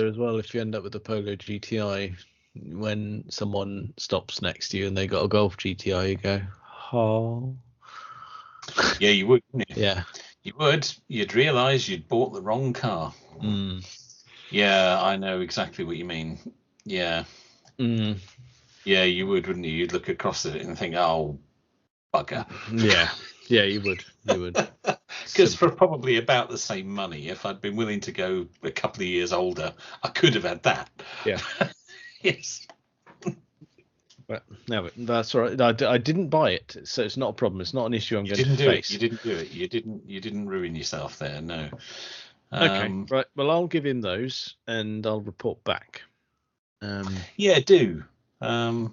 Speaker 2: as well if you end up with a Polo GTI when someone stops next to you and they got a Golf GTI, you go, oh.
Speaker 3: Yeah, you would. Wouldn't you?
Speaker 2: Yeah,
Speaker 3: you would. You'd realise you'd bought the wrong car. Yeah, I know exactly what you mean. Yeah. Yeah, you would, wouldn't you? You'd look across at it and think, oh, bugger.
Speaker 2: Yeah, you would.
Speaker 3: Because for probably about the same money, if I'd been willing to go a couple of years older, I could have had that.
Speaker 2: Yeah.
Speaker 3: Yes.
Speaker 2: But no, that's all right. I didn't buy it, so it's not a problem. It's not an issue I'm going to face.
Speaker 3: You didn't do it. You didn't ruin yourself there. No.
Speaker 2: Okay. Right. Well, I'll give him those, and I'll report back.
Speaker 3: Yeah, do. I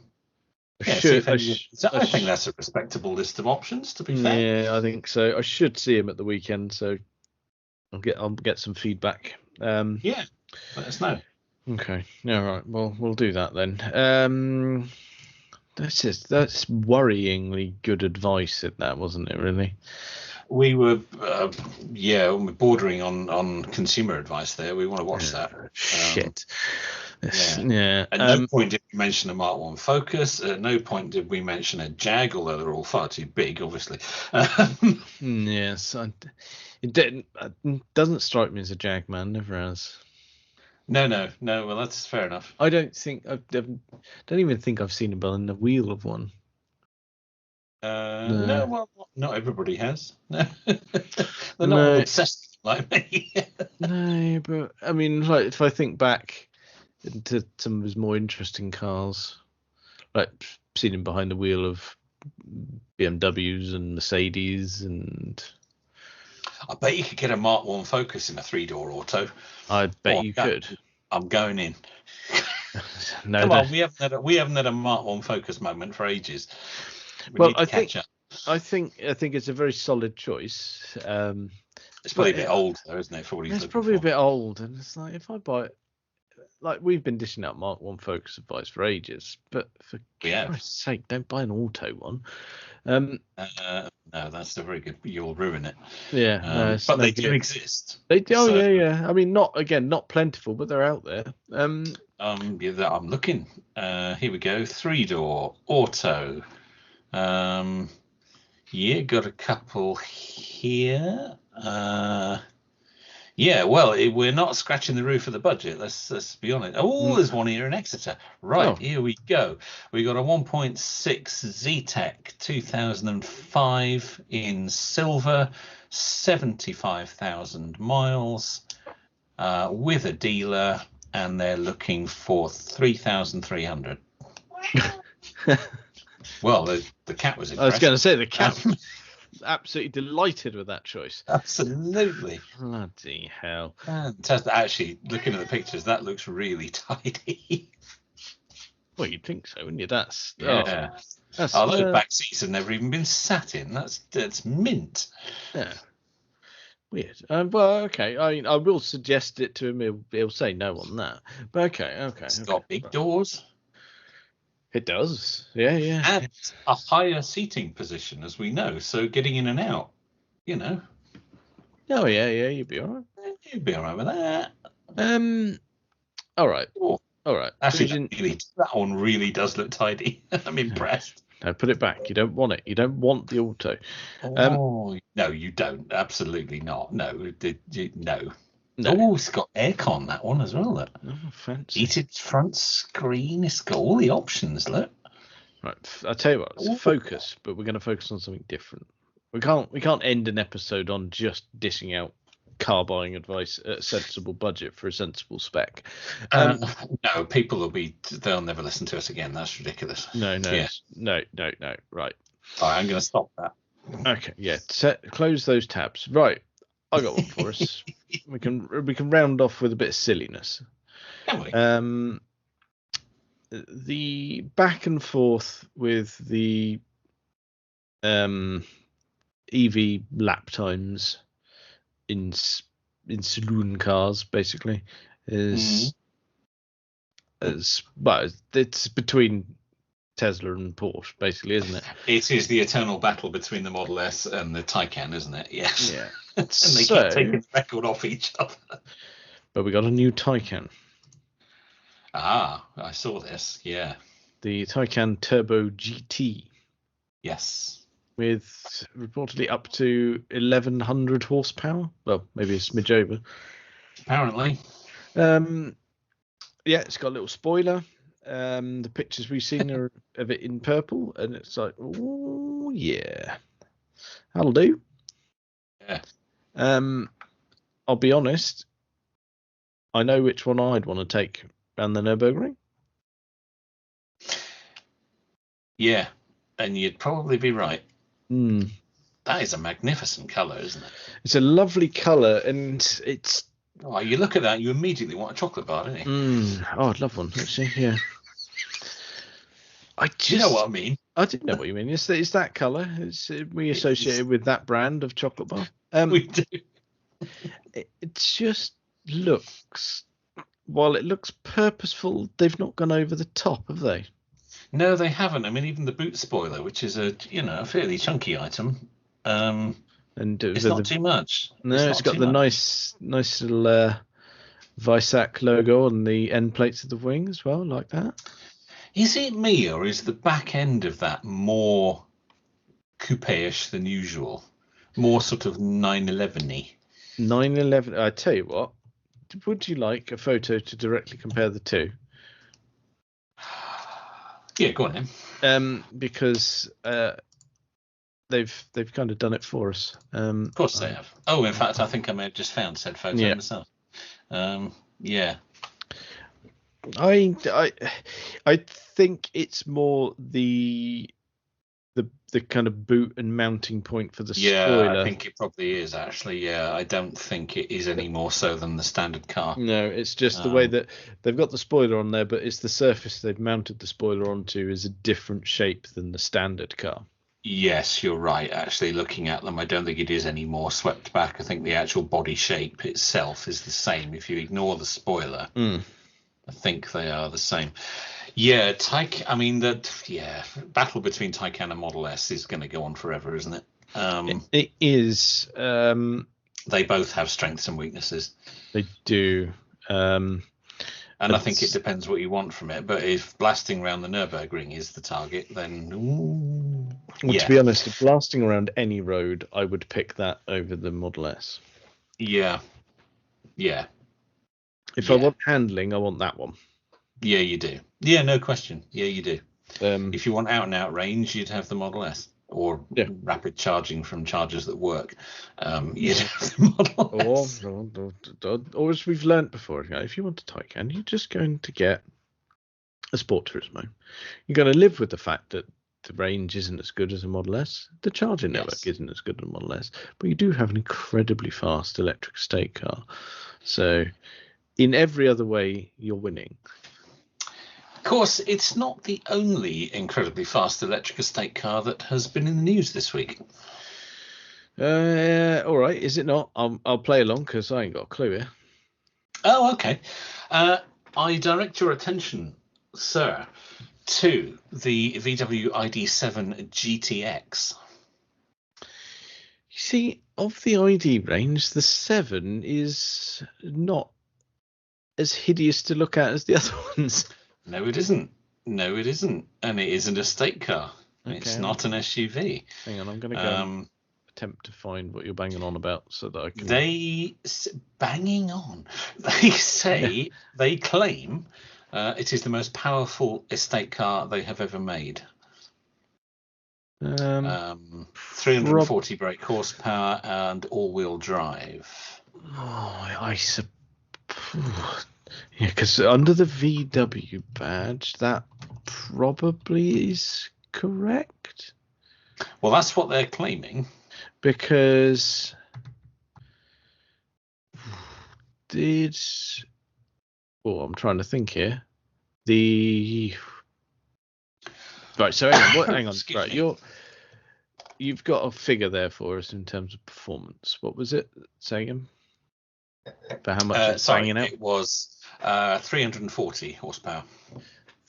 Speaker 3: think that's a respectable list of options. To be fair.
Speaker 2: Yeah, I think so. I should see him at the weekend, so I'll get some feedback.
Speaker 3: Yeah, let us know.
Speaker 2: Okay. Yeah. Right. Well, we'll do that then. That's worryingly good advice in that, wasn't it? Really.
Speaker 3: We were, bordering on consumer advice there. We want to watch that.
Speaker 2: Shit.
Speaker 3: Yeah. At no point did we mention a Mark 1 Focus. At no point did we mention a Jag, although they're all far too big, obviously.
Speaker 2: Yes. It doesn't strike me as a Jag, man. Never has.
Speaker 3: No. Well, that's fair enough.
Speaker 2: I don't even think I've seen him behind the wheel of one.
Speaker 3: No, well, not everybody has. They're not obsessed like me.
Speaker 2: No, but I mean, like if I think back into some of his more interesting cars, like seen him behind the wheel of BMWs and Mercedes, and
Speaker 3: I bet you could get a Mark 1 Focus in a 3-door auto.
Speaker 2: I bet you could.
Speaker 3: I'm going in.
Speaker 2: No,
Speaker 3: come on, we haven't had a Mark 1 Focus moment for ages.
Speaker 2: I think it's a very solid choice.
Speaker 3: It's probably a bit old, though, isn't it? For what he's looking
Speaker 2: probably
Speaker 3: for.
Speaker 2: a bit old, and it's like if I buy it, like we've been dishing out Mark 1 Focus advice for ages, but for Christ's sake, don't buy an auto one.
Speaker 3: No, that's a very good. You'll ruin it.
Speaker 2: Yeah,
Speaker 3: but they do exist.
Speaker 2: They do. So, yeah. I mean, not plentiful, but they're out there.
Speaker 3: I'm looking. Here we go. 3-door auto. Got a couple here. We're not scratching the roof of the budget. Let's be honest. Oh, there's one here in Exeter. Right, Here we go. We got a 1.6 Zetec 2005 in silver, 75,000 miles, with a dealer, and they're looking for 3,300. Well, the cat was impressed.
Speaker 2: I was going to say the cat was absolutely delighted with that choice.
Speaker 3: Absolutely.
Speaker 2: Bloody hell.
Speaker 3: Fantastic. Actually, looking at the pictures, that looks really tidy.
Speaker 2: Well, you'd think so, wouldn't you? Those
Speaker 3: back seats have never even been sat in. That's mint.
Speaker 2: Yeah. Weird. Well, okay. I mean, I will suggest it to him. He'll say no on that. But okay.
Speaker 3: It's got big doors.
Speaker 2: It does. Yeah.
Speaker 3: And a higher seating position, as we know. So getting in and out,
Speaker 2: Oh, yeah. You'd be all right.
Speaker 3: You'd be all right with that.
Speaker 2: All right.
Speaker 3: Oh,
Speaker 2: All right.
Speaker 3: Actually, that one really does look tidy. I'm impressed.
Speaker 2: No, put it back. You don't want it. You don't want the auto.
Speaker 3: Oh, no, you don't. Absolutely not. No, no.
Speaker 2: No.
Speaker 3: Oh, it's got aircon, that one as well. Look.
Speaker 2: Oh, fancy.
Speaker 3: Heated front screen. It's got all the options. Look.
Speaker 2: Right. I'll tell you what. It's focus, but we're going to focus on something different. We can't end an episode on just dishing out car buying advice at a sensible budget for a sensible spec.
Speaker 3: No, they'll never listen to us again. That's ridiculous.
Speaker 2: No.
Speaker 3: Yeah.
Speaker 2: No. Right.
Speaker 3: All right, I'm going to stop that.
Speaker 2: Okay. Yeah. Close those tabs. Right. I got one for us. We can round off with a bit of silliness.
Speaker 3: Can we?
Speaker 2: The back and forth with the EV lap times in saloon cars basically is well, it's between Tesla and Porsche basically, isn't it?
Speaker 3: It is the eternal battle between the Model S and the Taycan, isn't it? Yes.
Speaker 2: Yeah.
Speaker 3: And they keep taking the record off each other.
Speaker 2: But we got a new Taycan.
Speaker 3: Ah, I saw this. Yeah.
Speaker 2: The Taycan Turbo GT.
Speaker 3: Yes.
Speaker 2: With reportedly up to 1,100 horsepower. Well, maybe a smidge over.
Speaker 3: Apparently.
Speaker 2: Yeah, it's got a little spoiler. The pictures we've seen are of it in purple, and it's like, oh yeah, that'll do.
Speaker 3: Yeah.
Speaker 2: I'll be honest. I know which one I'd want to take around the Nürburgring.
Speaker 3: Yeah, and you'd probably be right.
Speaker 2: Mm.
Speaker 3: That is a magnificent colour, isn't it? It's
Speaker 2: a lovely colour, and it's...
Speaker 3: Oh, you look at that, you immediately want a chocolate bar, don't you?
Speaker 2: Oh, I'd love one, actually, yeah.
Speaker 3: You know what I mean?
Speaker 2: I didn't know what you mean. It's that colour. We associate it with that brand of chocolate bar.
Speaker 3: We do.
Speaker 2: It just looks... While it looks purposeful, they've not gone over the top, have they?
Speaker 3: No, they haven't. I mean, even the boot spoiler, which is a fairly chunky item, and it's not too much.
Speaker 2: No, it's got the nice little Visac logo on the end plates of the wing as well, like that.
Speaker 3: Is it me, or is the back end of that more coupe-ish than usual? More sort of 911-y?
Speaker 2: 911. I tell you what. Would you like a photo to directly compare the two?
Speaker 3: Yeah, go on then.
Speaker 2: Because they've kind of done it for us.
Speaker 3: Of course they have. Oh, in fact, I think I may have just found said photo myself. Yeah.
Speaker 2: I think it's more the kind of boot and mounting point for the spoiler.
Speaker 3: Yeah, I think it probably is actually. Yeah, I don't think it is any more so than the standard car.
Speaker 2: No, it's just the way that they've got the spoiler on there, but it's the surface they've mounted the spoiler onto is a different shape than the standard car.
Speaker 3: Yes, you're right. Actually, looking at them, I don't think it is any more swept back. I think the actual body shape itself is the same. If you ignore the spoiler, I think they are the same. Yeah, battle between Taycan and Model S is going to go on forever, isn't it?
Speaker 2: It is.
Speaker 3: They both have strengths and weaknesses.
Speaker 2: They do.
Speaker 3: And I think it depends what you want from it. But if blasting around the Nürburgring is the target, then...
Speaker 2: To be honest, if blasting around any road, I would pick that over the Model S.
Speaker 3: Yeah.
Speaker 2: If I want handling, I want that one.
Speaker 3: Yeah, you do. Yeah, no question. Yeah, you do. If you want out-and-out range, you'd have the Model S. Or rapid charging from chargers that work. You'd have the Model S.
Speaker 2: Or as we've learnt before, if you want a Taycan, you're just going to get a Sport Turismo. You're going to live with the fact that the range isn't as good as a Model S. The charging network isn't as good as a Model S. But you do have an incredibly fast electric estate car. So in every other way, you're winning.
Speaker 3: Of course, it's not the only incredibly fast electric estate car that has been in the news this week.
Speaker 2: All right, is it not? I'll play along because I ain't got a clue here.
Speaker 3: Oh, okay. I direct your attention, sir, to the VW ID7 GTX.
Speaker 2: You see, of the ID range, the 7 is not as hideous to look at as the other ones.
Speaker 3: No, it isn't. No, it isn't. And it isn't a estate car.
Speaker 2: Okay,
Speaker 3: It's not an SUV.
Speaker 2: Hang on, I'm going to go and attempt to find what you're banging on about so that I can.
Speaker 3: Banging on. They say, they claim it is the most powerful estate car they have ever made. 340 brake horsepower and all-wheel drive.
Speaker 2: Oh, yeah, because under the VW badge, that probably is correct.
Speaker 3: Well, that's what they're claiming.
Speaker 2: Because I'm trying to think here. Right, so hang on. Right, you've got a figure there for us in terms of performance. What was it? Say again. For how much it's banging out?
Speaker 3: It was 340 horsepower.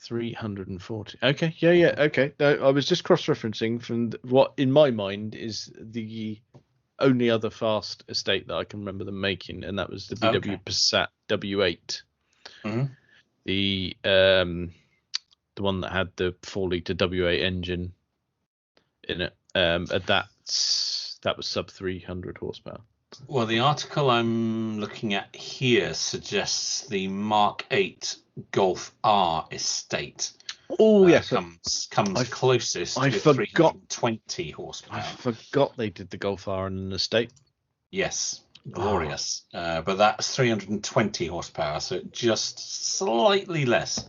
Speaker 2: 340. Okay, yeah. Okay. No, I was just cross-referencing from what in my mind is the only other fast estate that I can remember them making, and that was the VW Passat W8.
Speaker 3: Mm-hmm.
Speaker 2: The one that had the 4-litre W8 engine in it. That was sub 300 horsepower.
Speaker 3: Well, the article I'm looking at here suggests the Mark 8 Golf R estate.
Speaker 2: Oh, yes.
Speaker 3: Comes closest
Speaker 2: I
Speaker 3: with
Speaker 2: forgot
Speaker 3: 320 horsepower.
Speaker 2: I forgot they did the Golf R in an estate.
Speaker 3: Yes, glorious. But that's 320 horsepower, so just slightly less.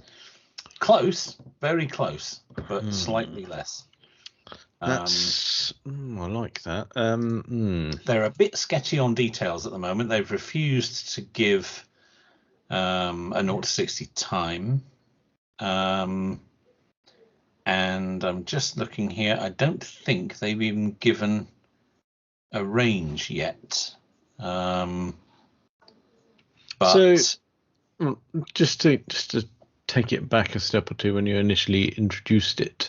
Speaker 3: Close, very close, but slightly less.
Speaker 2: That's I like that.
Speaker 3: They're a bit sketchy on details at the moment. They've refused to give a 0 to 60 time. And I'm just looking here. I don't think they've even given a range yet. But
Speaker 2: so just to take it back a step or two, when you initially introduced it,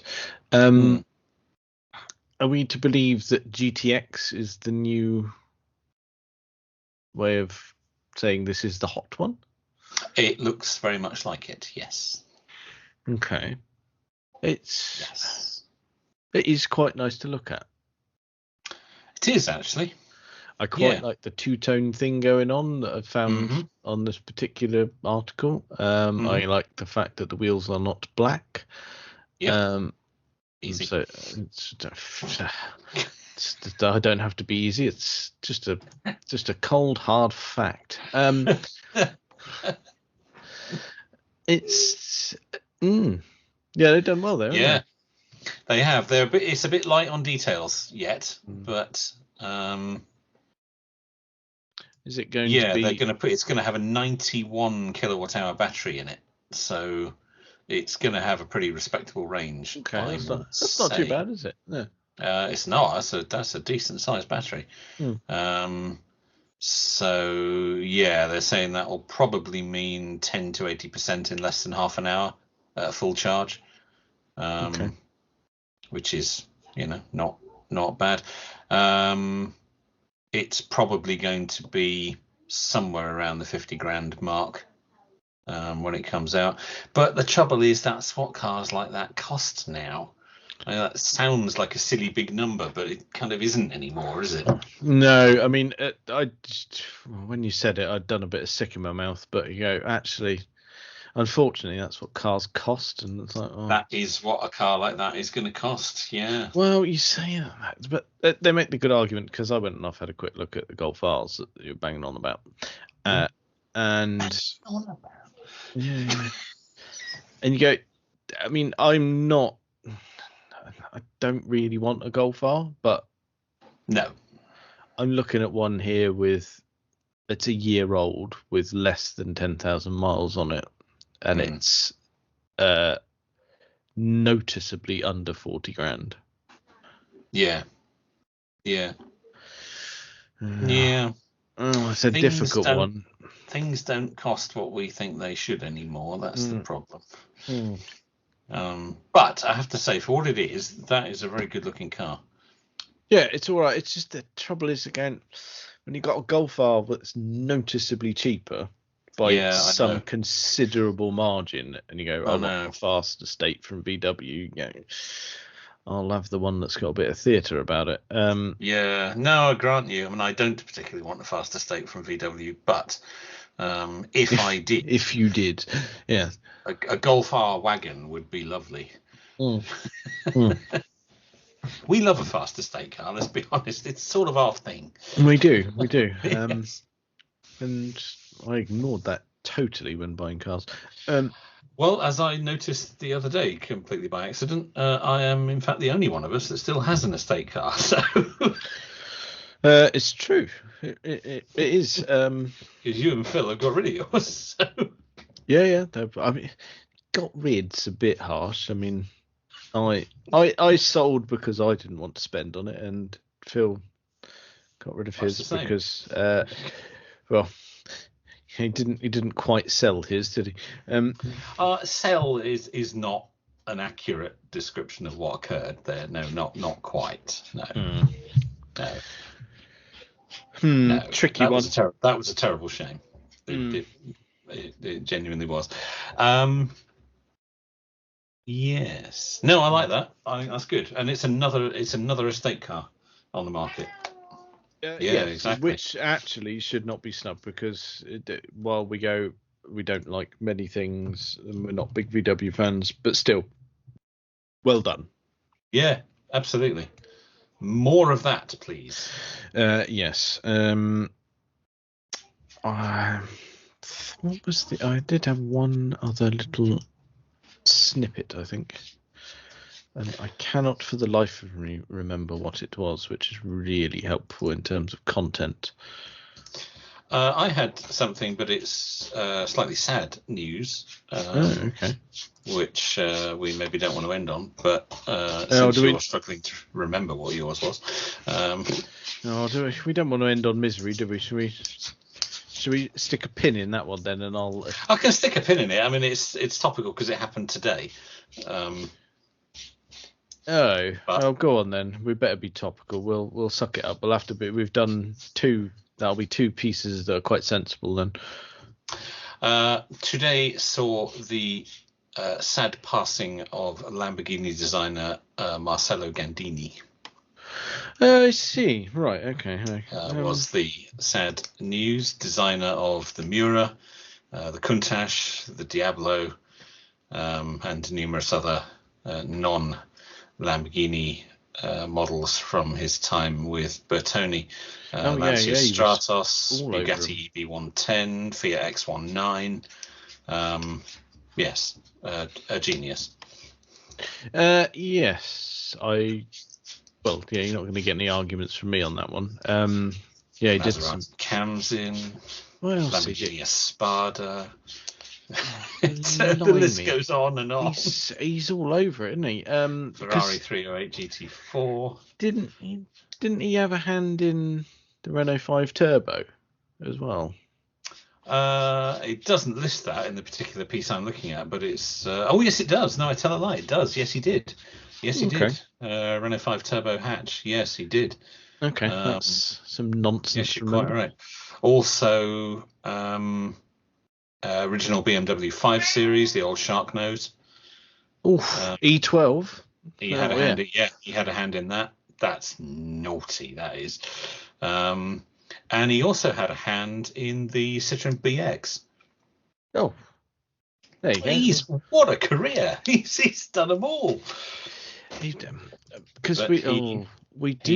Speaker 2: are we to believe that GTX is the new way of saying this is the hot one?
Speaker 3: It looks very much like it, yes.
Speaker 2: Okay. It is quite nice to look at.
Speaker 3: It is, actually.
Speaker 2: I quite like the two-tone thing going on that I found on this particular article. I like the fact that the wheels are not black.
Speaker 3: Yeah. Easy.
Speaker 2: So I don't have to be easy. It's just a cold hard fact. It's they've done well there.
Speaker 3: Yeah, they have. It's a bit light on details yet, but
Speaker 2: is it going to be?
Speaker 3: They're going to it's going to have a 91 kilowatt hour battery in it, so it's going to have a pretty respectable range.
Speaker 2: Okay, that's not too bad, is it? No.
Speaker 3: It's not. That's a decent sized battery. So they're saying that will probably mean 10 to 80% in less than half an hour at a full charge, which is not bad. It's probably going to be somewhere around the 50 grand mark when it comes out. But the trouble is, that's what cars like that cost now. I know that sounds like a silly big number, but it kind of isn't anymore, is it?
Speaker 2: No, I mean, when you said it, I'd done a bit of sick in my mouth. But actually, unfortunately, that's what cars cost, and it's like
Speaker 3: that is what a car like that is going to cost. Yeah.
Speaker 2: Well, you say that, but they make the good argument, because I went and I've had a quick look at the Golf R's that you're banging on about, and yeah, and you go, I mean, I don't really want a Golf R, but
Speaker 3: no,
Speaker 2: I'm looking at one here it's a year old with less than 10,000 miles on it, and it's noticeably under 40 grand. Yeah. Oh, it's a difficult one.
Speaker 3: Things don't cost what we think they should anymore. That's the problem. But I have to say, for what it is, that is a very good looking car.
Speaker 2: Yeah, it's all right. It's just the trouble is, again, when you've got a Golf R that's noticeably cheaper, by
Speaker 3: I
Speaker 2: some
Speaker 3: know.
Speaker 2: considerable margin, and you go,
Speaker 3: I
Speaker 2: I want
Speaker 3: know.
Speaker 2: a fast estate from VW. You go, I'll have the one that's got a bit of theatre about it.
Speaker 3: Yeah, no, I grant you. I mean, I don't particularly want a fast estate from VW, but if I did,
Speaker 2: if you did, yeah,
Speaker 3: a Golf R wagon would be lovely.
Speaker 2: Mm. Mm.
Speaker 3: We love a fast estate car. Let's be honest; it's sort of our thing.
Speaker 2: We do.
Speaker 3: Yes.
Speaker 2: And I ignored that totally when buying cars.
Speaker 3: Well, as I noticed the other day, completely by accident, I am in fact the only one of us that still has an estate car. So
Speaker 2: it's true. It is.
Speaker 3: because you and Phil have got rid of yours. So.
Speaker 2: Yeah. I mean, got rid's a bit harsh. I mean, I sold because I didn't want to spend on it, and Phil got rid of his because well, he didn't quite sell his, did he?
Speaker 3: Sell is not an accurate description of what occurred there. No, not quite. No. No.
Speaker 2: Tricky one.
Speaker 3: That was a terrible shame. It genuinely was. Yes. No, I like that. I think that's good, and it's another estate car on the market.
Speaker 2: Yes,
Speaker 3: exactly.
Speaker 2: Which actually should not be snubbed because while we don't like many things, and we're not big VW fans, but still, well done.
Speaker 3: Yeah, absolutely. More of that, please.
Speaker 2: Yes. What was I did have one other little snippet, I think. And I cannot for the life of me remember what it was, which is really helpful in terms of content.
Speaker 3: I had something, but it's slightly sad news.
Speaker 2: Okay.
Speaker 3: Which we maybe don't want to end on, but since you're struggling to remember what yours was.
Speaker 2: We don't want to end on misery, do we? Should we stick a pin in that one then, and I
Speaker 3: can stick a pin in it. I mean, it's topical because it happened today.
Speaker 2: Go on then. We better be topical. We'll suck it up. We'll have to be. We've done two. That'll be two pieces that are quite sensible then.
Speaker 3: Today saw the sad passing of Lamborghini designer Marcello Gandini.
Speaker 2: I see. Right. Okay.
Speaker 3: Was the sad news. Designer of the Miura, the Countach, the Diablo, and numerous other non-Lamborghini models from his time with Bertone, Lancia Stratos, Bugatti B110, Fiat X19. Yes, a genius.
Speaker 2: Yes, Well, yeah, you're not going to get any arguments from me on that one. He did some
Speaker 3: cams in. Lamborghini Espada.
Speaker 2: The
Speaker 3: list goes on and on.
Speaker 2: He's all over it, isn't he?
Speaker 3: Ferrari 308 GT4.
Speaker 2: Didn't he have a hand in the Renault 5 Turbo as well?
Speaker 3: It doesn't list that in the particular piece I'm looking at, but it's. Yes, it does. No, I tell a lie. It does. Yes, he did. Yes, he did. Renault 5 Turbo hatch. Yes, he did.
Speaker 2: Okay, that's some nonsense.
Speaker 3: Yes, you're quite right. Also, original BMW 5 Series, the old shark nose.
Speaker 2: E12.
Speaker 3: He had a hand. He had a hand in that. That's naughty. That is. And he also had a hand in the Citroen BX.
Speaker 2: Oh, there you go.
Speaker 3: What a career! He's done them all.
Speaker 2: Because we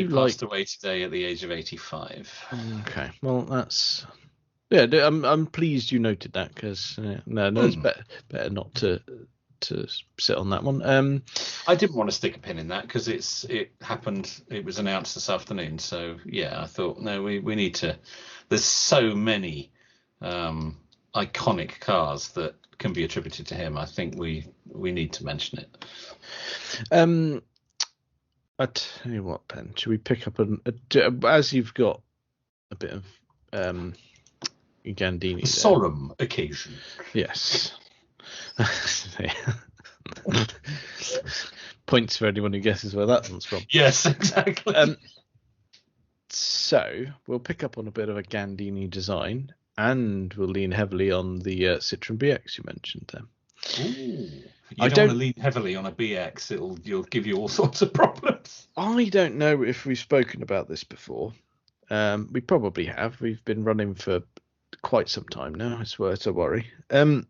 Speaker 3: passed away today at the age of 85.
Speaker 2: Okay, well that's I'm pleased you noted that because it's better not to sit on that one.
Speaker 3: I didn't want to stick a pin in that because it happened. It was announced this afternoon, so yeah, I thought no, we need to. There's so many iconic cars that can be attributed to him. I think we need to mention it.
Speaker 2: I tell you what, Ben. Should we pick up as you've got a bit of Gandini?
Speaker 3: A solemn occasion.
Speaker 2: Yes. Points for anyone who guesses where that one's from.
Speaker 3: Yes, exactly.
Speaker 2: So we'll pick up on a bit of a Gandini design. and we'll lean heavily on the Citroen BX you mentioned there.
Speaker 3: Ooh. You don't want to lean heavily on a BX. You'll give you all sorts of problems.
Speaker 2: I don't know if we've spoken about this before. We probably have. We've been running for quite some time now. It's worth a worry.
Speaker 3: It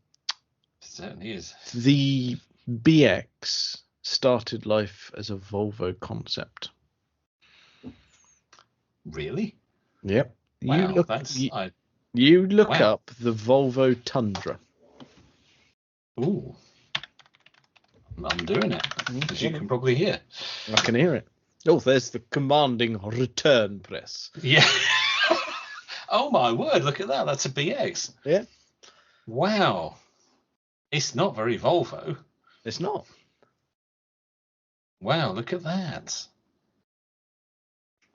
Speaker 3: certainly is.
Speaker 2: The BX started life as a Volvo concept.
Speaker 3: Really?
Speaker 2: Yep.
Speaker 3: Wow,
Speaker 2: You look up the Volvo Tundra.
Speaker 3: Ooh. I'm doing it, as you can probably hear.
Speaker 2: I can hear it. Oh, there's the commanding return press.
Speaker 3: Yeah. Oh, my word, look at that. That's a BX.
Speaker 2: Yeah.
Speaker 3: Wow. It's not very Volvo.
Speaker 2: It's not.
Speaker 3: Wow, look at that.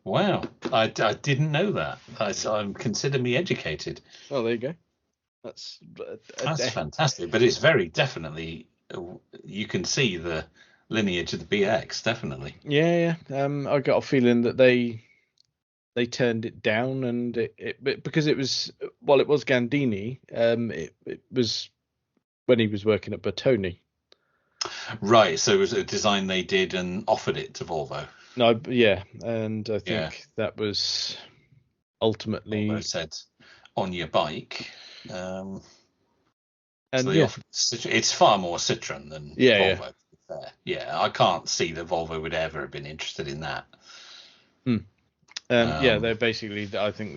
Speaker 3: Wow, I didn't know that. Consider me educated.
Speaker 2: Oh, there you go. That's
Speaker 3: fantastic. But it's very definitely, you can see the lineage of the BX, definitely.
Speaker 2: Yeah. I got a feeling that they turned it down, and it because it was Gandini. It was when he was working at Bertone.
Speaker 3: Right, so it was a design they did and offered it to Volvo.
Speaker 2: No, yeah, and I think that was ultimately
Speaker 3: Volvo said on your bike. And so it's far more Citroen than Volvo. Yeah, I can't see that Volvo would ever have been interested in that.
Speaker 2: They're basically. I think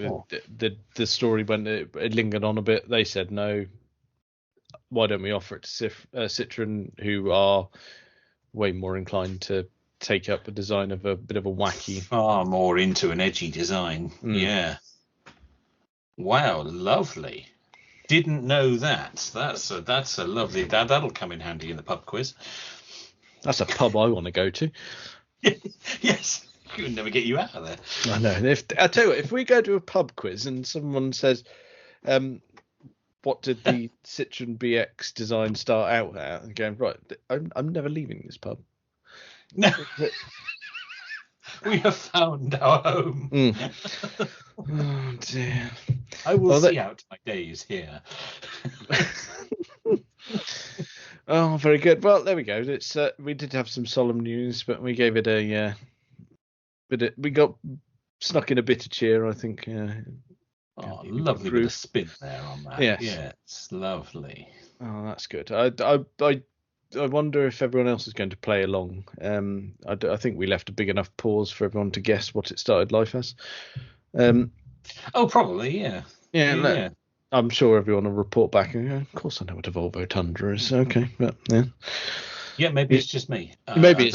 Speaker 2: the story when it lingered on a bit. They said no. Why don't we offer it to Citroen, who are way more inclined to take up a design of a bit of a wacky,
Speaker 3: far more into an edgy design. Yeah. Wow, lovely. Didn't know that. That's a lovely. That'll come in handy in the pub quiz.
Speaker 2: That's a pub I want to go to.
Speaker 3: Yes, it would never get you out of there.
Speaker 2: I know. I tell you what, if we go to a pub quiz and someone says, "What did the Citroen BX design start out at?" and going, right, I'm never leaving this pub.
Speaker 3: No. We have found our home.
Speaker 2: Oh dear.
Speaker 3: I will see out my days here.
Speaker 2: Oh, very good. Well, there we go. It's we did have some solemn news, but we gave it we got snuck in a bit of cheer, I think.
Speaker 3: Lovely bit of spin there on that.
Speaker 2: Yes.
Speaker 3: Yeah, it's lovely.
Speaker 2: Oh, that's good. I wonder if everyone else is going to play along. I think we left a big enough pause for everyone to guess what it started life as.
Speaker 3: Probably, yeah.
Speaker 2: Yeah. I'm sure everyone will report back and go, of course I know what a Volvo Tundra is. Okay, but yeah.
Speaker 3: Yeah, maybe it's just me.
Speaker 2: Maybe it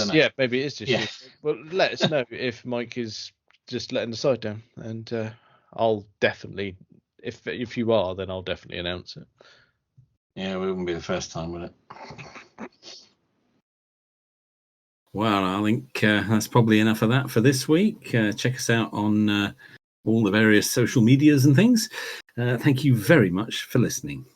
Speaker 2: is just you. Well, let us know if Mike is just letting the side down, and I'll definitely, if you are, then I'll definitely announce it.
Speaker 3: Yeah, it wouldn't be the first time, would it?
Speaker 1: Well, I think that's probably enough of that for this week. Check us out on all the various social medias and things. Thank you very much for listening.